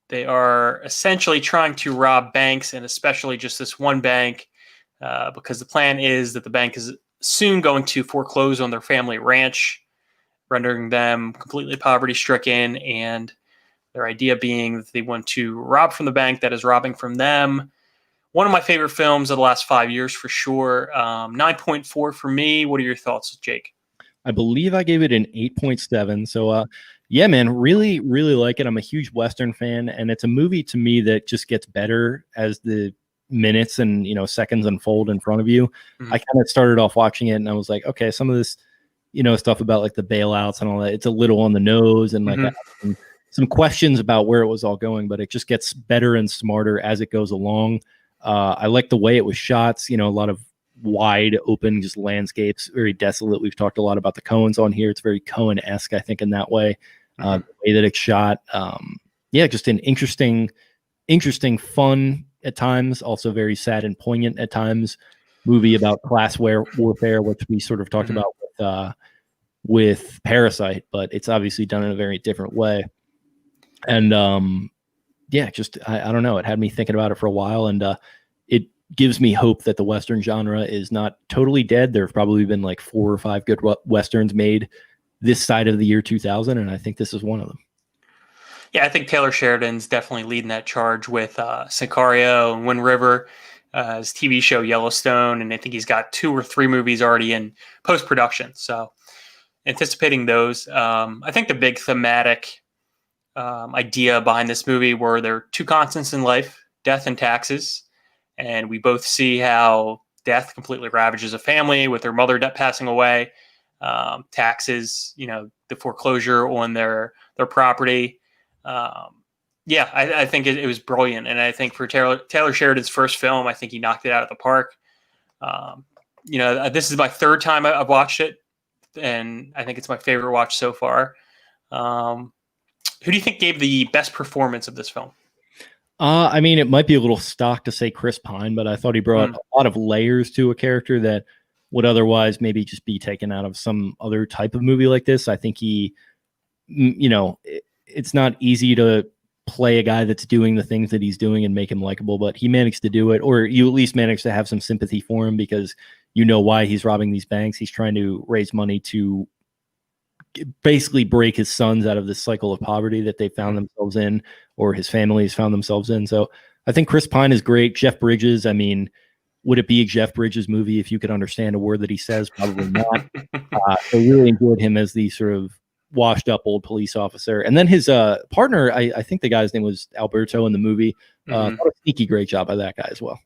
They are essentially trying to rob banks, and especially just this one bank, because the plan is that the bank is soon going to foreclose on their family ranch, rendering them completely poverty-stricken, and their idea being that they want to rob from the bank that is robbing from them, one of my favorite films of the last 5 years for sure. 9.4 for me. What are your thoughts, Jake? I believe I gave it an 8.7. So, yeah, man, really, really like it. I'm a huge Western fan, and it's a movie to me that just gets better as the minutes and seconds unfold in front of you. I kind of started off watching it, and I was like, okay, some of this, stuff about like the bailouts and all that, it's a little on the nose, and like I have some questions about where it was all going, but it just gets better and smarter as it goes along. I like the way it was shot. A lot of wide open just landscapes, very desolate. We've talked a lot about the Coens on here. It's very Coen-esque, I think, in that way. The way that it's shot. Just an interesting, fun at times, also very sad and poignant at times. Movie about class warfare, which we sort of talked about with Parasite, but it's obviously done in a very different way. And I don't know. It had me thinking about it for a while, and it gives me hope that the Western genre is not totally dead. There have probably been like 4 or 5 good Westerns made this side of the year 2000, and I think this is one of them. Yeah, I think Taylor Sheridan's definitely leading that charge with Sicario and Wind River, his TV show Yellowstone, and I think he's got 2 or 3 movies already in post-production. So anticipating those. I think the big thematic idea behind this movie were there are 2 constants in life, death and taxes. And we both see how death completely ravages a family with their mother passing away. Taxes, the foreclosure on their property. I think it was brilliant. And I think for Taylor Sheridan's first film, I think he knocked it out of the park. This is my 3rd time I've watched it, and I think it's my favorite watch so far. Who do you think gave the best performance of this film? It might be a little stock to say Chris Pine, but I thought he brought a lot of layers to a character that would otherwise maybe just be taken out of some other type of movie like this. I think he, it's not easy to play a guy that's doing the things that he's doing and make him likable, but he managed to do it, or you at least managed to have some sympathy for him because why he's robbing these banks. He's trying to raise money to basically break his sons out of this cycle of poverty that they found themselves in, or his family has found themselves in. So I think Chris Pine is great. Jeff Bridges, would it be a Jeff Bridges movie if you could understand a word that he says? Probably not. I really enjoyed him as the sort of washed up old police officer. And then his partner, I think the guy's name was Alberto in the movie. Thought a sneaky great job by that guy as well.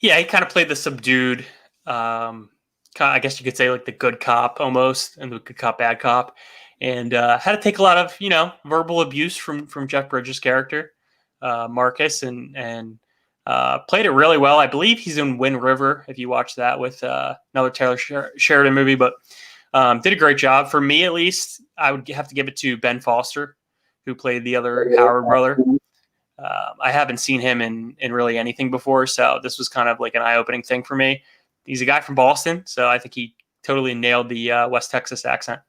Yeah, he kind of played the subdued, I guess you could say like the good cop almost, and the good cop, bad cop. And had to take a lot of, verbal abuse from Jeff Bridges' character, Marcus, and played it really well. I believe he's in Wind River, if you watch that, with another Taylor Sheridan movie, but did a great job. For me, at least, I would have to give it to Ben Foster, who played the other Howard brother. I haven't seen him in really anything before, so this was kind of like an eye-opening thing for me. He's a guy from Boston, so I think he totally nailed the West Texas accent.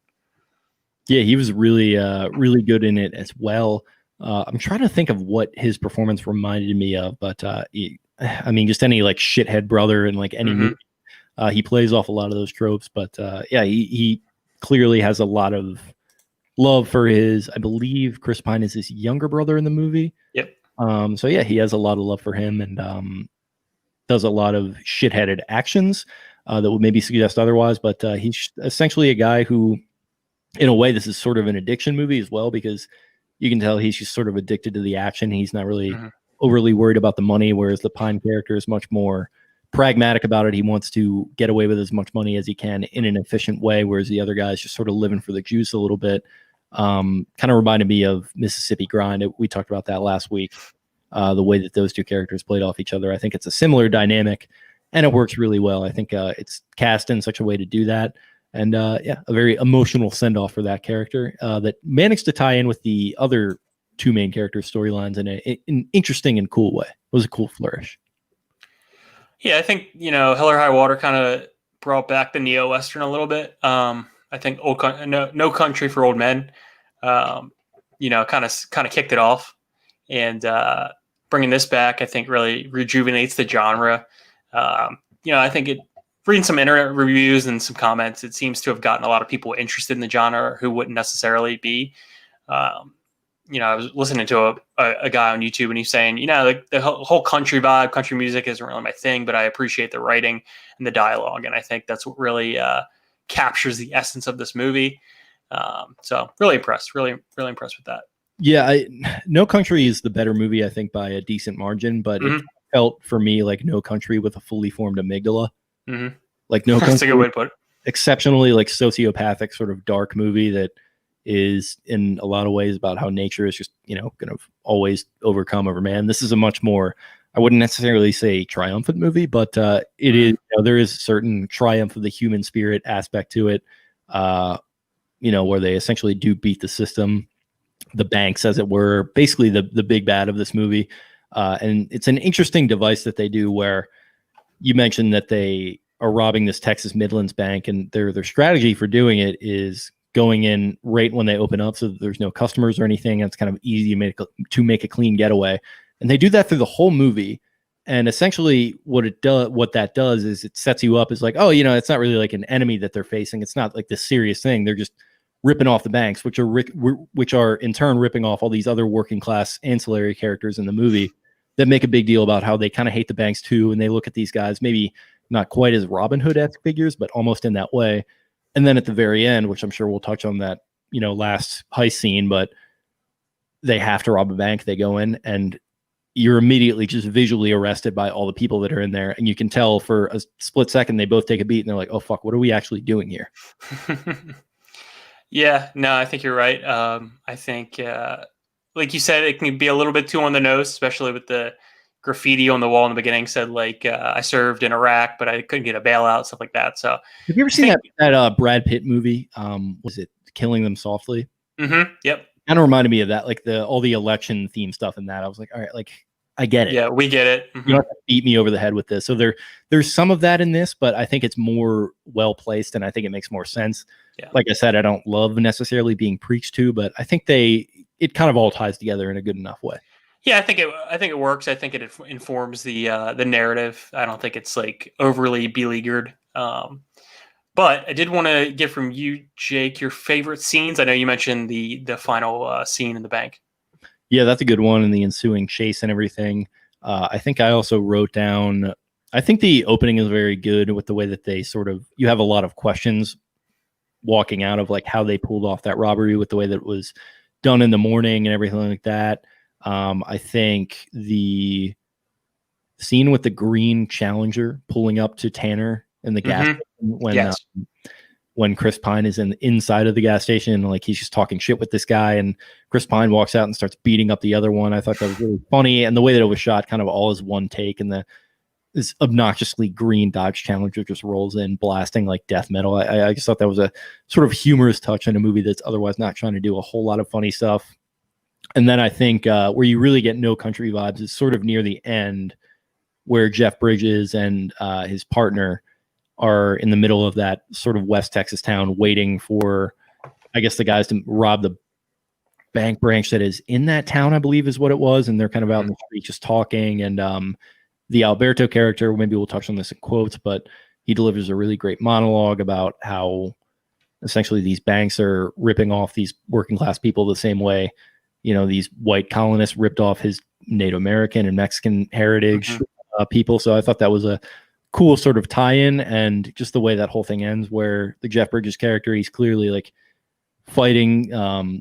Yeah, he was really, really good in it as well. I'm trying to think of what his performance reminded me of, but just any like shithead brother in like any movie. He plays off a lot of those tropes, but he clearly has a lot of love for I believe Chris Pine is his younger brother in the movie. Yep. He has a lot of love for him and does a lot of shitheaded actions that would maybe suggest otherwise, but he's essentially a guy who, in a way, this is sort of an addiction movie as well, because you can tell he's just sort of addicted to the action. He's not really overly worried about the money, whereas the Pine character is much more pragmatic about it. He wants to get away with as much money as he can in an efficient way, whereas the other guy's just sort of living for the juice a little bit. Kind of reminded me of Mississippi Grind. We talked about that last week, the way that those 2 characters played off each other. I think it's a similar dynamic, and it works really well. I think it's cast in such a way to do that. And a very emotional send-off for that character that managed to tie in with the other 2 main characters' storylines in an interesting and cool way. It was a cool flourish. Yeah, I think, Hell or High Water kind of brought back the neo-Western a little bit. I think No Country for Old Men, kind of kicked it off. And bringing this back, I think, really rejuvenates the genre. I think reading some internet reviews and some comments, it seems to have gotten a lot of people interested in the genre who wouldn't necessarily be I was listening to a guy on YouTube, and he's saying, like the whole country vibe, country music isn't really my thing, but I appreciate the writing and the dialogue, and I think that's what really captures the essence of this movie. So really impressed, really impressed with that. Yeah, No Country is the better movie, I think, by a decent margin, but it felt for me like No Country with a fully formed amygdala. Mm-hmm. Like No Country, that's a good way to put it. Exceptionally like sociopathic, sort of dark movie that is in a lot of ways about how nature is just, going to always overcome over man. This is a much more, I wouldn't necessarily say triumphant movie, but it is, there is a certain triumph of the human spirit aspect to it, where they essentially do beat the system, the banks, as it were, basically the big bad of this movie. And it's an interesting device that they do where you mentioned that they are robbing this Texas Midlands bank, and their strategy for doing it is going in right when they open up so that there's no customers or anything. And it's kind of easy to make a clean getaway. And they do that through the whole movie. And essentially what that does is it sets you up as like, oh, it's not really like an enemy that they're facing. It's not like this serious thing. They're just ripping off the banks, which are in turn ripping off all these other working class ancillary characters in the movie that make a big deal about how they kind of hate the banks too. And they look at these guys, maybe not quite as Robin Hood-esque figures, but almost in that way. And then at the very end, which I'm sure we'll touch on that, last heist scene, but they have to rob a bank. They go in and you're immediately just visually arrested by all the people that are in there. And you can tell for a split second, they both take a beat and they're like, oh, fuck, what are we actually doing here? Yeah, no, I think you're right. I think, like you said, it can be a little bit too on the nose, especially with the graffiti on the wall in the beginning said like I served in Iraq, but I couldn't get a bailout, stuff like that. So have you ever seen that Brad Pitt movie? Was it Killing Them Softly? Mm-hmm. Yep. Kind of reminded me of that, like all the election theme stuff in that. I was like, all right, like I get it. Yeah, we get it. Mm-hmm. You don't have to beat me over the head with this. So there's some of that in this, but I think it's more well placed, and I think it makes more sense. Yeah. Like I said, I don't love necessarily being preached to, but I think it kind of all ties together in a good enough way. Yeah, I think it works. I think it informs the narrative. I don't think it's like overly beleaguered. But I did want to get from you, Jake, your favorite scenes. I know you mentioned the final scene in the bank. Yeah, that's a good one, and the ensuing chase and everything. I think I also wrote down, I think the opening is very good with the way that they you have a lot of questions walking out of like how they pulled off that robbery with the way that it was done in the morning and everything like that. I think the scene with the green Challenger pulling up to Tanner in the gas station when Chris Pine is inside of the gas station, like he's just talking shit with this guy, and Chris Pine walks out and starts beating up the other one. I thought that was really funny, and the way that it was shot, kind of all as one take, and this obnoxiously green Dodge Challenger just rolls in blasting like death metal. I just thought that was a sort of humorous touch in a movie that's otherwise not trying to do a whole lot of funny stuff. And then I think where you really get No Country vibes is sort of near the end, where Jeff Bridges and his partner are in the middle of that sort of West Texas town waiting for, I guess, the guys to rob the bank branch that is in that town, I believe is what it was. And they're kind of out in the street just talking. And the Alberto character, maybe we'll touch on this in quotes, but he delivers a really great monologue about how essentially these banks are ripping off these working class people the same way, these white colonists ripped off his Native American and Mexican heritage people. So I thought that was a cool sort of tie-in, and just the way that whole thing ends, where the Jeff Bridges character, he's clearly like fighting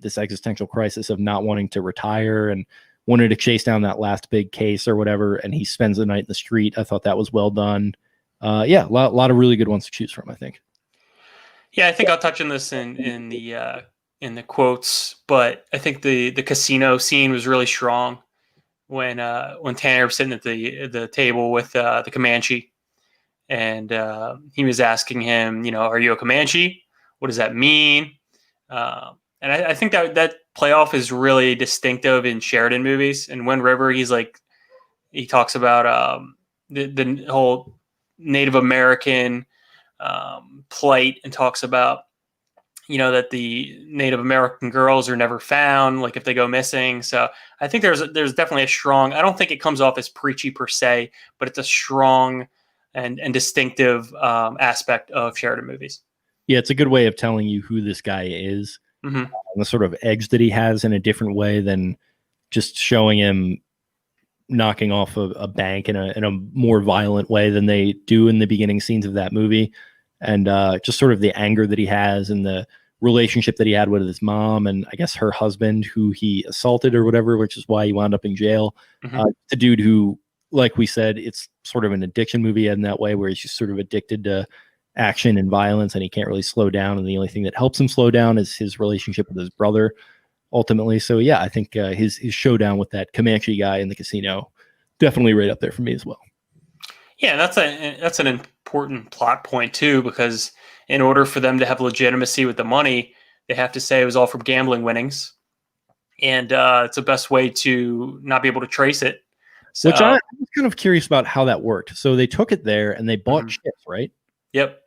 this existential crisis of not wanting to retire and wanted to chase down that last big case or whatever, and he spends the night in the street. I thought that was well done. A lot of really good ones to choose from, I think. Yeah, I think I'll touch on this in the quotes, but I think the casino scene was really strong when Tanner was sitting at the table with the Comanche. And he was asking him, are you a Comanche? What does that mean? And I think that playoff is really distinctive in Sheridan movies. And Wind River, he talks about the whole Native American plight, and talks about, that the Native American girls are never found, like if they go missing. So I think there's definitely a strong, I don't think it comes off as preachy per se, but it's a strong and distinctive aspect of Sheridan movies. Yeah, it's a good way of telling you who this guy is. hmm and the sort of edge that he has in a different way than just showing him knocking off a bank in a more violent way than they do in the beginning scenes of that movie. And just sort of the anger that he has and the relationship that he had with his mom and I guess her husband who he assaulted or whatever, which is why he wound up in jail. hmm The dude who, like we said, it's sort of an addiction movie in that way where he's just sort of addicted to action and violence and he can't really slow down. And the only thing that helps him slow down is his relationship with his brother ultimately. So yeah, I think his showdown with that Comanche guy in the casino, definitely right up there for me as well. Yeah, that's an important plot point too, because in order for them to have legitimacy with the money, they have to say it was all from gambling winnings, and it's the best way to not be able to trace it. So, Which I was kind of curious about how that worked. So they took it there and they bought Mhm. chips, right? Yep.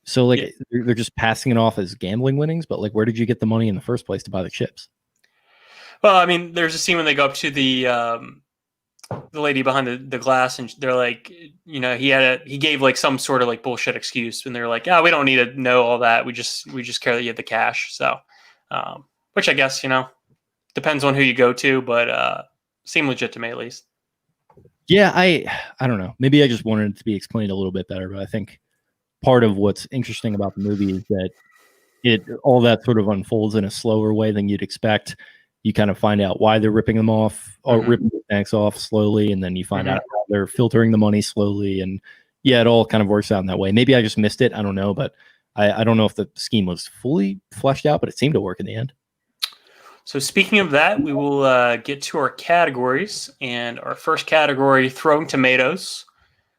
So like Yeah. they're just passing it off as gambling winnings, but like where did you get the money in the first place to buy the chips? Well, I mean, there's a scene when they go up to the lady behind the glass, and they're like, he gave like some sort of like bullshit excuse, and they're like, we don't need to know all that. We just care that you have the cash. So, which I guess depends on who you go to, but seemed legit to me at least. Yeah, I don't know. Maybe I just wanted it to be explained a little bit better, but I think part of what's interesting about the movie is that all that sort of unfolds in a slower way than you'd expect. You kind of find out why they're ripping them off or Mhm. ripping the banks off slowly, and then you find Mhm. out how they're filtering the money slowly. And yeah, it all kind of works out in that way. Maybe I just missed it. I don't know, but I don't know if the scheme was fully fleshed out, but it seemed to work in the end. So speaking of that, we will get to our categories, and our first category, throwing tomatoes.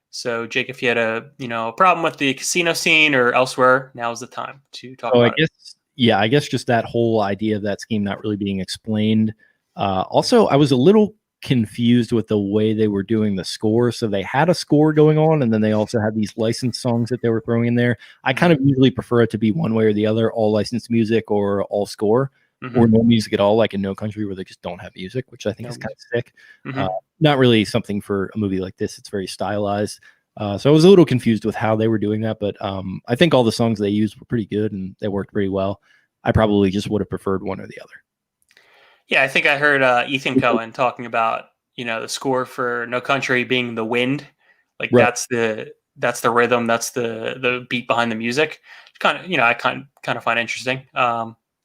So Jake, if you had a problem with the casino scene or elsewhere, now's the time to talk So about it. I guess just that whole idea of that scheme not really being explained. Also, I was a little confused with the way they were doing the score. So they had a score going on, and then they also had these licensed songs that they were throwing in there. I kind of usually prefer it to be one way or the other, all licensed music or all score, Mhm. or no music at all, like in No Country where they just don't have music, which I think No is kind of sick. Mhm. Not really something for a movie like this. It's very stylized. So I was a little confused with how they were doing that, but I think all the songs they used were pretty good and they worked pretty well. I probably just would have preferred one or the other. Yeah, I think I heard Ethan Cohen talking about the score for No Country being the wind, like Right. that's the rhythm, that's the beat behind the music. Kind of I kind of find interesting.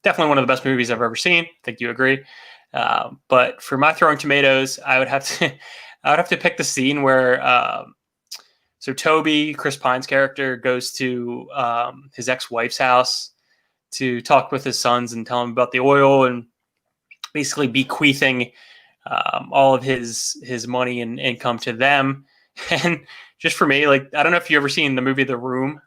Definitely one of the best movies I've ever seen. I think you agree. But for my throwing tomatoes, I would have to pick the scene where so Toby, Chris Pine's character, goes to his ex-wife's house to talk with his sons and tell him about the oil and basically bequeathing all of his money and income to them. And just for me, like, I don't know if you ever seen the movie The Room.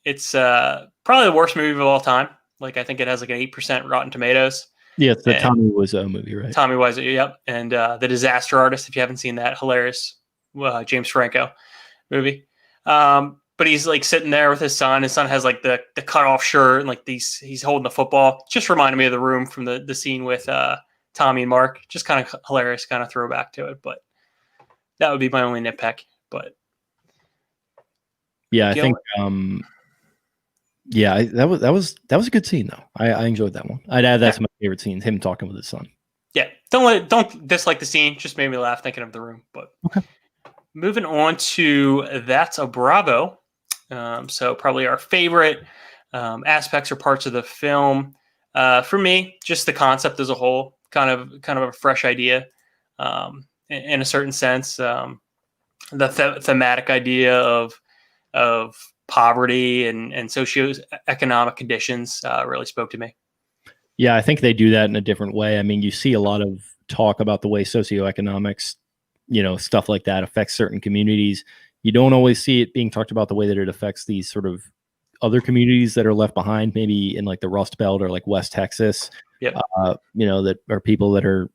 It's probably the worst movie of all time. Like, I think it has like an 8% Rotten Tomatoes. Yeah, it's the And Tommy Wiseau movie, right? Tommy Wiseau, yep. And The Disaster Artist, if you haven't seen that, hilarious James Franco movie. But he's like sitting there with his son. His son has like the cut off shirt and like he's holding the football. Just reminded me of The Room from the scene with Tommy and Mark. Just kind of hilarious, kind of throwback to it. But that would be my only nitpick. But Yeah, I Gil- think that was a good scene though. I enjoyed that one. I'd add that to my favorite scenes, him talking with his son. yeah, don't dislike the scene. Just made me laugh thinking of The Room. But Okay. Moving on to That's a Bravo. So probably our favorite aspects or parts of the film. For me, just the concept as a whole, kind of a fresh idea in a certain sense. The thematic idea of poverty and socioeconomic conditions really spoke to me. Yeah, I think they do that in a different way. I mean, you see a lot of talk about the way socioeconomics, stuff like that affects certain communities. You don't always see it being talked about the way that it affects these sort of other communities that are left behind, maybe in like the Rust Belt or like West Texas. Yep. That are people that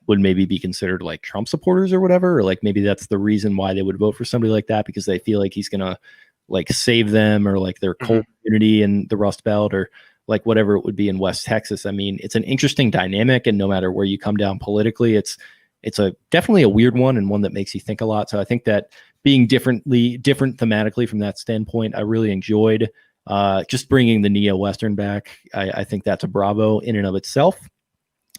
would maybe be considered like Trump supporters or whatever, or like maybe that's the reason why they would vote for somebody like that because they feel like he's gonna like save them or like their coal community in the Rust Belt or like whatever it would be in West Texas. I mean, it's an interesting dynamic, and no matter where you come down politically, it's definitely a weird one and one that makes you think a lot. So I think that being different thematically from that standpoint, I really enjoyed. Just bringing the neo-Western back, I think that's a bravo in and of itself,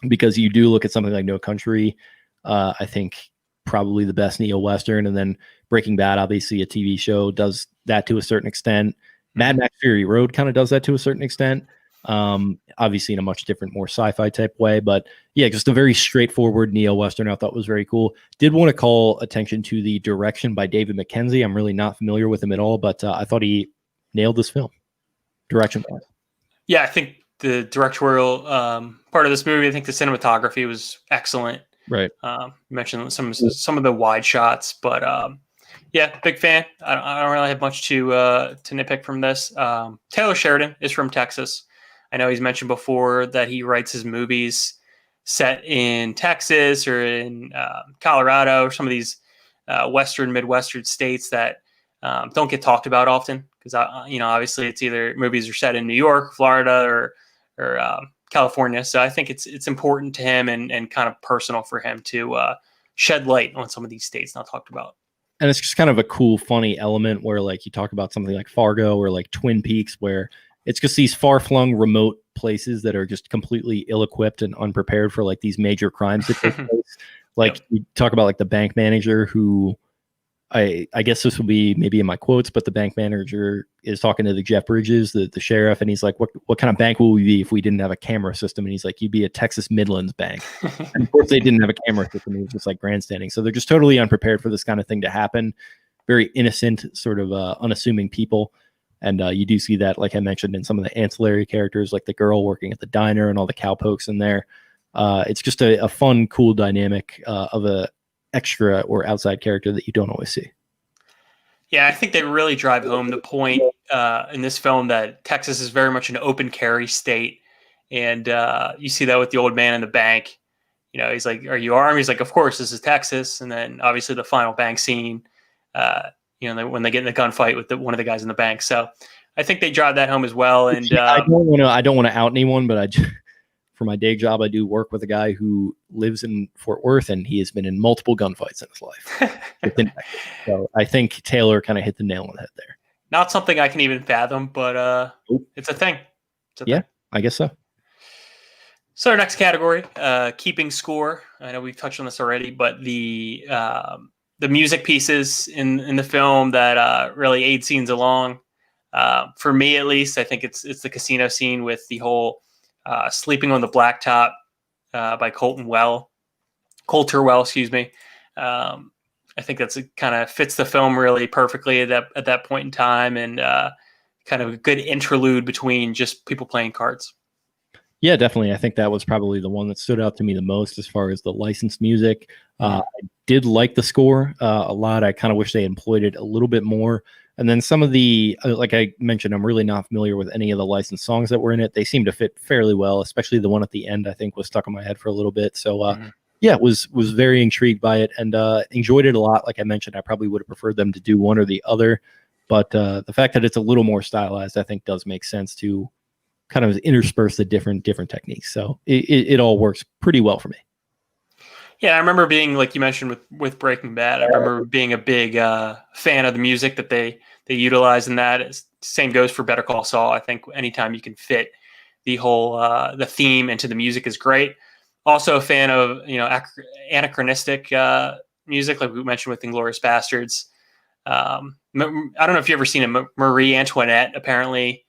because you do look at something like No Country, I think probably the best neo-Western, and then Breaking Bad, obviously a TV show, does that to a certain extent. Mad Max Fury Road kind of does that to a certain extent, obviously in a much different, more sci-fi type way. But yeah, just a very straightforward neo-Western I thought was very cool. Did want to call attention to the direction by David Mackenzie. I'm really not familiar with him at all, but I thought he nailed this film direction-wise. Yeah, I think the directorial part of this movie, I think the cinematography was excellent. Right. You mentioned some of the wide shots, but yeah, big fan. I don't really have much to nitpick from this. Taylor Sheridan is from Texas. I know he's mentioned before that he writes his movies set in Texas or in Colorado, or some of these Western, Midwestern states that don't get talked about often, because obviously it's either movies are set in New York, Florida, or California. So I think it's important to him and kind of personal for him to shed light on some of these states not talked about. And it's just kind of a cool, funny element where, like, you talk about something like Fargo or like Twin Peaks, where it's just these far-flung, remote places that are just completely ill-equipped and unprepared for like these major crimes that take place. Like, yep. You talk about like the bank manager who, I guess this will be maybe in my quotes, but the bank manager is talking to the Jeff Bridges, the sheriff, and he's like, what kind of bank will we be if we didn't have a camera system? And he's like, you'd be a Texas Midlands bank. And of course they didn't have a camera system. It was just like grandstanding. So they're just totally unprepared for this kind of thing to happen. Very innocent, sort of unassuming people. And you do see that, like I mentioned, in some of the ancillary characters, like the girl working at the diner and all the cowpokes in there. It's just a fun, cool dynamic of a extra or outside character that you don't always see. Yeah, I think they really drive home the point in this film that Texas is very much an open carry state. And you see that with the old man in the bank. He's like, are you armed? He's like, of course, this is Texas. And then obviously the final bank scene, when they get in the gunfight with one of the guys in the bank. So I think they drive that home as well. And I don't want to out anyone, but for my day job, I do work with a guy who lives in Fort Worth, and he has been in multiple gunfights in his life. So I think Taylor kind of hit the nail on the head there. Not something I can even fathom, but it's a thing. Thing. I guess so. So our next category, keeping score. I know we've touched on this already, but the music pieces in the film that really aid scenes along. For me, at least, I think it's the casino scene with the whole Sleeping on the Blacktop by Coulter Well, excuse me. I think that's kind of fits the film really perfectly at that point in time, and kind of a good interlude between just people playing cards. Yeah, definitely. I think that was probably the one that stood out to me the most as far as the licensed music. I did like the score a lot. I kind of wish they employed it a little bit more. And then some of the, like I mentioned, I'm really not familiar with any of the licensed songs that were in it. They seem to fit fairly well, especially the one at the end, I think, was stuck in my head for a little bit. So, yeah, was very intrigued by it and enjoyed it a lot. Like I mentioned, I probably would have preferred them to do one or the other. But the fact that it's a little more stylized, I think, does make sense to kind of intersperse the different techniques. So it all works pretty well for me. Yeah, I remember being, like you mentioned with Breaking Bad, I remember being a big fan of the music that they utilize in that. Same goes for Better Call Saul. I think anytime you can fit the whole the theme into the music is great. Also a fan of anachronistic music, like we mentioned with Inglourious Bastards. I don't know if you've ever seen a Marie Antoinette. Apparently,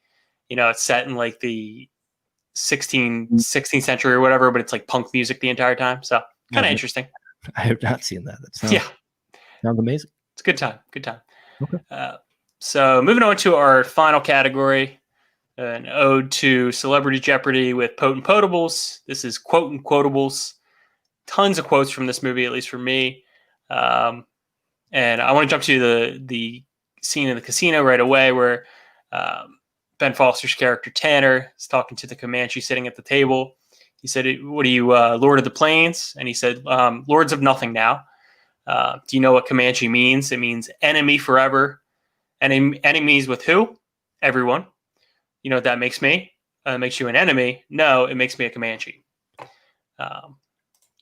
it's set in like the 16th century or whatever, but it's like punk music the entire time. So kind of interesting. I have not seen that. Sounds amazing. It's a good time. Good time. Okay. So moving on to our final category, an ode to Celebrity Jeopardy with Potent Potables. This is quote and quotables. Tons of quotes from this movie, at least for me. And I want to jump to the scene in the casino right away where Ben Foster's character Tanner is talking to the Comanche sitting at the table. He said, "What are you, Lord of the Plains?" And he said, "Lords of nothing now." Do you know what Comanche means? It means enemy forever. And enemies with who? Everyone. You know what that makes me? It makes you an enemy. No, it makes me a Comanche.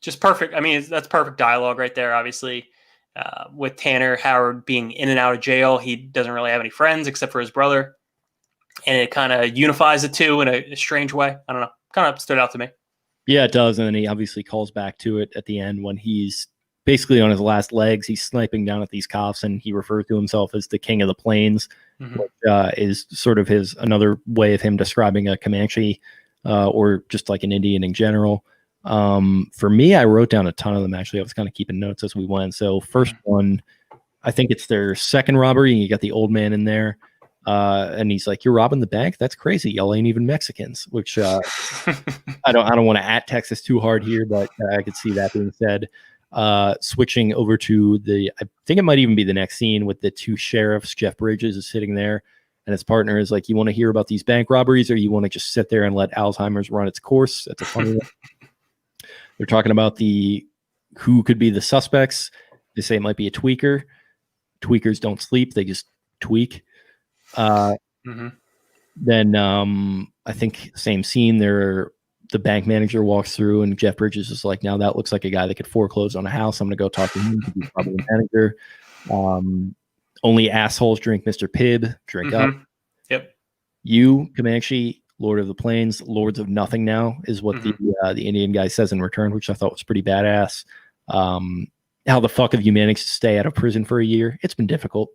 Just perfect. I mean, that's perfect dialogue right there, obviously. With Tanner Howard being in and out of jail, he doesn't really have any friends except for his brother. and it kind of unifies the two in a strange way. I don't know, kind of stood out to me. Yeah, it does. And then he obviously calls back to it at the end when he's basically on his last legs. He's sniping down at these cops, and he refers to himself as the king of the plains, which is sort of another way of him describing a Comanche or just like an Indian in general. For me, I wrote down a ton of them, actually. I was kind of keeping notes as we went. So first one, I think it's their second robbery, and you got the old man in there. And he's like, "You're robbing the bank? That's crazy. Y'all ain't even Mexicans," which I don't want to at Texas too hard here, but I could see that being said. Switching over to I think it might even be the next scene with the two sheriffs. Jeff Bridges is sitting there, and his partner is like, "You want to hear about these bank robberies, or you want to just sit there and let Alzheimer's run its course?" That's a funny one. They're talking about who could be the suspects. They say it might be a tweaker. Tweakers don't sleep; they just tweak. Then I think same scene there. The bank manager walks through, and Jeff Bridges is like, "Now that looks like a guy that could foreclose on a house. I'm going to go talk to him. He's probably the manager." Only assholes drink Mr. Pibb. Drink up. Yep. You, Comanche, Lord of the Plains, Lords of Nothing now is what the Indian guy says in return, which I thought was pretty badass. How the fuck have you managed to stay out of prison for a year? It's been difficult.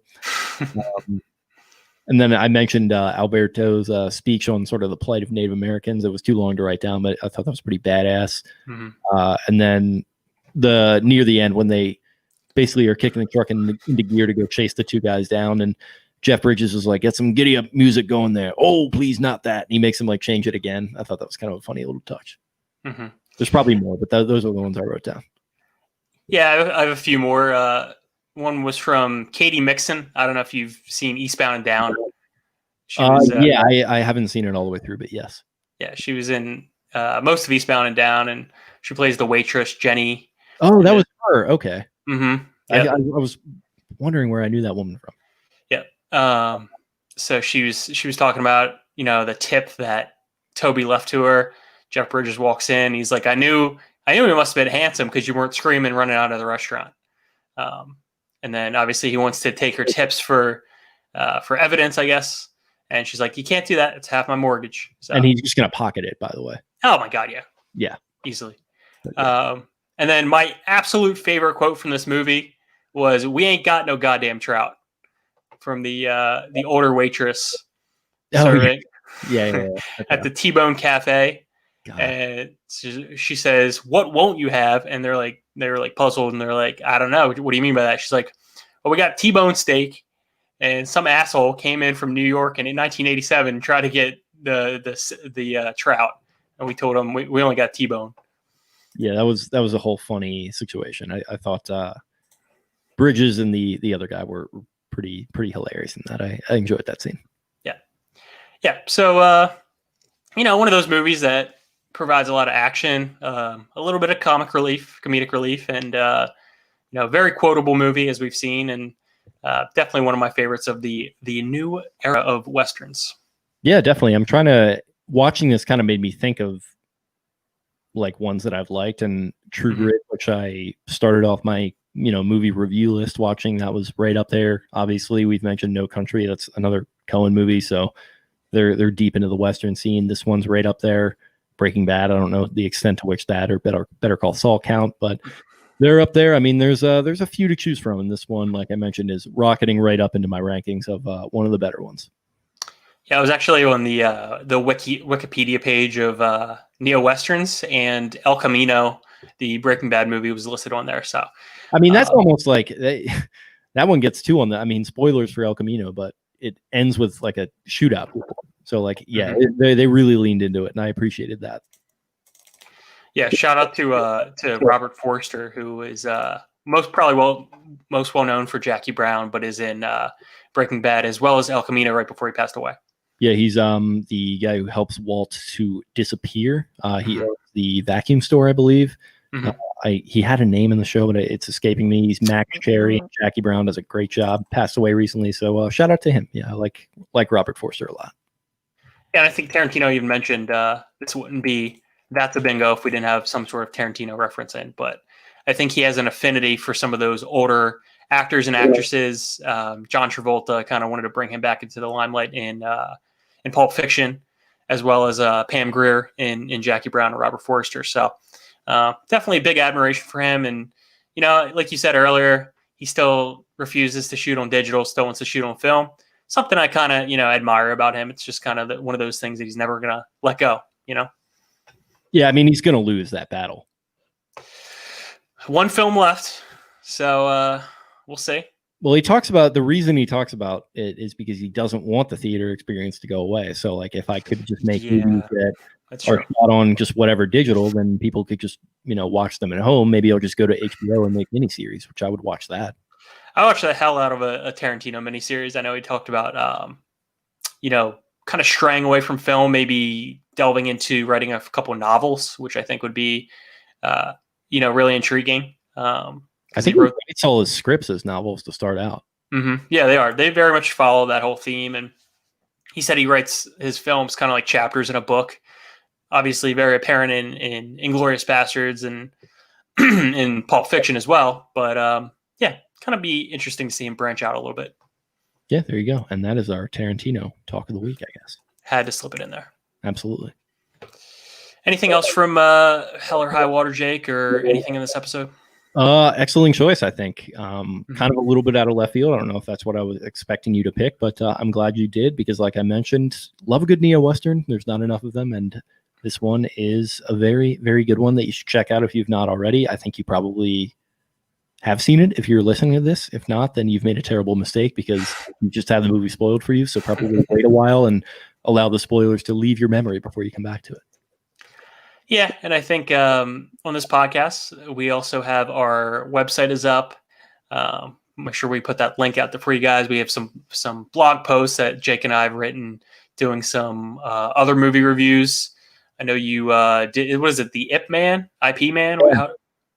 And then I mentioned Alberto's speech on sort of the plight of Native Americans. It was too long to write down, but I thought that was pretty badass. And then near the end, when they basically are kicking the truck into gear to go chase the two guys down, and Jeff Bridges is like, "Get some giddy up music going there." "Oh, please, not that." And he makes him like change it again. I thought that was kind of a funny little touch. There's probably more, but those are the ones I wrote down. Yeah, I have a few more. One was from Katie Mixon. I don't know if you've seen Eastbound and Down. Yeah, I haven't seen it all the way through, but yes. Yeah, she was in most of Eastbound and Down, and she plays the waitress, Jenny. Oh, that was her. Okay. Yep. I was wondering where I knew that woman from. Yeah. So she was talking about, the tip that Toby left to her. Jeff Bridges walks in. He's like, I knew he must have been handsome because you weren't screaming running out of the restaurant. And then obviously he wants to take her tips for evidence, I guess. And she's like, "You can't do that. It's half my mortgage." So, and he's just going to pocket it, by the way. Oh my God. Yeah. Yeah. Easily. And then my absolute favorite quote from this movie was, "We ain't got no goddamn trout," from the older waitress serving at the T-Bone Cafe. God. And she says, "What won't you have?" And they're like puzzled, and they're like, "I don't know. What do you mean by that?" She's like, "Well, we got T-bone steak, and some asshole came in from New York and in 1987 tried to get the trout, and we told him we only got T-bone." Yeah, that was a whole funny situation. I thought Bridges and the other guy were pretty hilarious in that. I enjoyed that scene. Yeah. So one of those movies that provides a lot of action, a little bit of comedic relief, and very quotable movie, as we've seen, and definitely one of my favorites of the new era of Westerns. Yeah, definitely. Watching this kind of made me think of like ones that I've liked, and True Grit, which I started off my movie review list watching. That was right up there. Obviously, we've mentioned No Country. That's another Coen movie, so they're deep into the Western scene. This one's right up there. Breaking Bad, I don't know the extent to which that or Better Call Saul count, but they're up there. I mean, there's a few to choose from, and this one, like I mentioned, is rocketing right up into my rankings of one of the better ones. Yeah, I was actually on the Wikipedia page of Neo Westerns, and El Camino, the Breaking Bad movie, was listed on there. So, I mean, that's almost like that one gets two on the. I mean, spoilers for El Camino, but it ends with like a shootout. So, like, yeah, they really leaned into it, and I appreciated that. Yeah, shout out to Robert Forster, who is most well known for Jackie Brown, but is in Breaking Bad as well as El Camino right before he passed away. Yeah, he's the guy who helps Walt to disappear. He owns the vacuum store, I believe. He had a name in the show, but it's escaping me. He's Max Cherry. Jackie Brown does a great job. Passed away recently, so shout out to him. Yeah, I like Robert Forster a lot. Yeah, and I think Tarantino even mentioned this wouldn't be That's a Bingo if we didn't have some sort of Tarantino reference in. But I think he has an affinity for some of those older actors and actresses. John Travolta kind of wanted to bring him back into the limelight in in Pulp Fiction, as well as Pam Grier in Jackie Brown and Robert Forster. So definitely a big admiration for him. And, like you said earlier, he still refuses to shoot on digital, still wants to shoot on film. Something I kind of, admire about him. It's just kind of one of those things that he's never going to let go, Yeah, I mean, he's going to lose that battle. One film left. So we'll see. Well, he talks about the reason he talks about it is because he doesn't want the theater experience to go away. So, like, if I could just make movies that are shot on just whatever digital, then people could just, watch them at home. Maybe I'll just go to HBO and make miniseries, which I would watch that. I watched the hell out of a Tarantino miniseries. I know he talked about, kind of straying away from film, maybe delving into writing a couple of novels, which I think would be, really intriguing. I think he writes all his scripts as novels to start out. Mm-hmm. Yeah, they are. They very much follow that whole theme. And he said he writes his films kind of like chapters in a book. Obviously, very apparent in Inglourious Bastards and in Pulp Fiction as well. But kind of be interesting to see him branch out a little bit. Yeah, there you go. And that is our Tarantino talk of the week, I guess. Had to slip it in there. Absolutely. Anything else from Hell or High Water, Jake, or anything in this episode? Excellent choice, I think. Kind of a little bit out of left field. I don't know if that's what I was expecting you to pick, but I'm glad you did because, like I mentioned, love a good neo-Western. There's not enough of them, and this one is a very, very good one that you should check out if you've not already. I think you probably have seen it if you're listening to this. If not, then you've made a terrible mistake because you just have the movie spoiled for you. So probably wait a while and allow the spoilers to leave your memory before you come back to it. Yeah, and I think on this podcast, we also have our website is up. Make sure we put that link out there for you guys. We have some blog posts that Jake and I have written doing some other movie reviews. I know you did. What is it? The Ip Man? IP Man?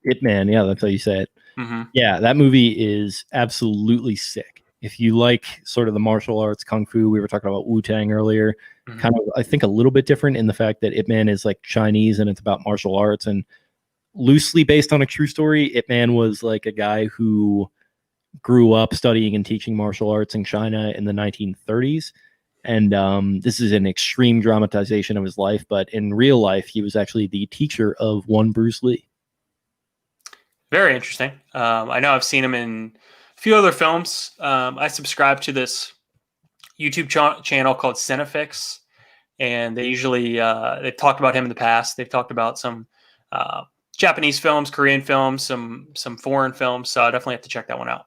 Ip Man, yeah, that's how you say it. Mm-hmm. Yeah, that movie is absolutely sick. If you like sort of the martial arts, kung fu, we were talking about Wu-Tang earlier, kind of, I think, a little bit different in the fact that Ip Man is like Chinese and it's about martial arts and loosely based on a true story. Ip Man was like a guy who grew up studying and teaching martial arts in China in the 1930s. And this is an extreme dramatization of his life, but in real life, he was actually the teacher of one Bruce Lee. Very interesting. I know I've seen him in a few other films. I subscribe to this YouTube channel called Cinefix, and they usually they've talked about him in the past. They've talked about some Japanese films, Korean films, some foreign films. So I definitely have to check that one out.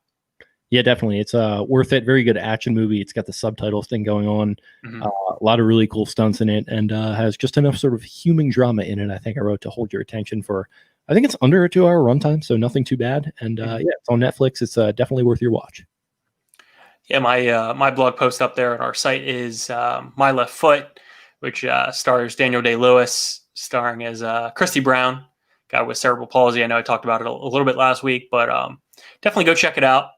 Yeah, definitely. It's worth it. Very good action movie. It's got the subtitles thing going on. A lot of really cool stunts in it, and has just enough sort of human drama in it. I think I wrote to hold your attention for. I think it's under a 2-hour runtime, so nothing too bad. And yeah, it's on Netflix. It's definitely worth your watch. Yeah, my blog post up there on our site is My Left Foot, which stars Daniel Day-Lewis, starring as Christy Brown, guy with cerebral palsy. I know I talked about it a little bit last week, but definitely go check it out.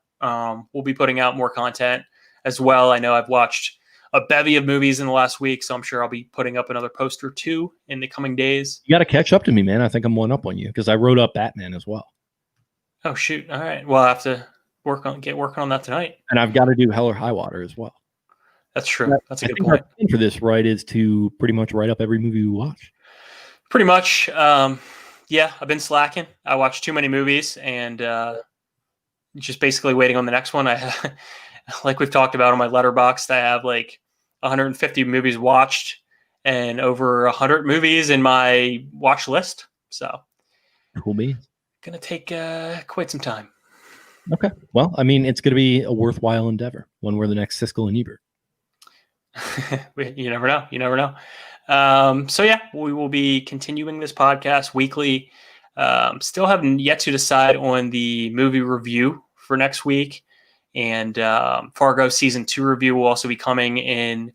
We'll be putting out more content as well. I know I've watched a bevy of movies in the last week, so I'm sure I'll be putting up another post or two in the coming days. You got to catch up to me, man. I think I'm one up on you because I wrote up Batman as well. Oh, shoot. All right. Well, I have to get working on that tonight. And I've got to do Hell or High Water as well. That's true. That's a good point. Our plan for this, right, is to pretty much write up every movie we watch. Pretty much. Yeah, I've been slacking. I watched too many movies and just basically waiting on the next one. Like we've talked about on my Letterboxd, I have like 150 movies watched and over 100 movies in my watch list. So cool beans. Gonna take quite some time. Okay. Well, I mean, it's going to be a worthwhile endeavor when we're the next Siskel and Ebert. You never know. You never know. So yeah, we will be continuing this podcast weekly. Still haven't yet to decide on the movie review for next week. And Fargo season 2 review will also be coming in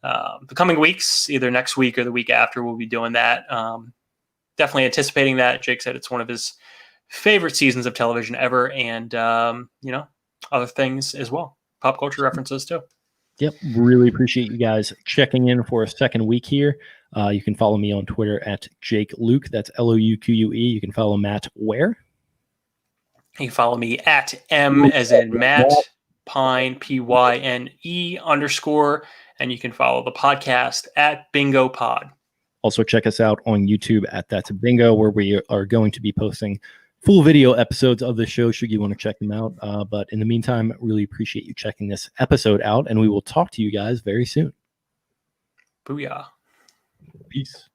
the coming weeks, either next week or the week after. We'll be doing that. Definitely anticipating that. Jake said it's one of his favorite seasons of television ever, and other things as well, pop culture references too. Yep, really appreciate you guys checking in for a second week here. You can follow me on Twitter at Jake Luke. That's LOUQUE. You can follow Matt where? You can follow me at M as in Matt Pine, PYNE _, and you can follow the podcast at Bingo Pod. Also, check us out on YouTube at That's a Bingo, where we are going to be posting full video episodes of the show should you want to check them out. But in the meantime, really appreciate you checking this episode out, and we will talk to you guys very soon. Booyah. Peace.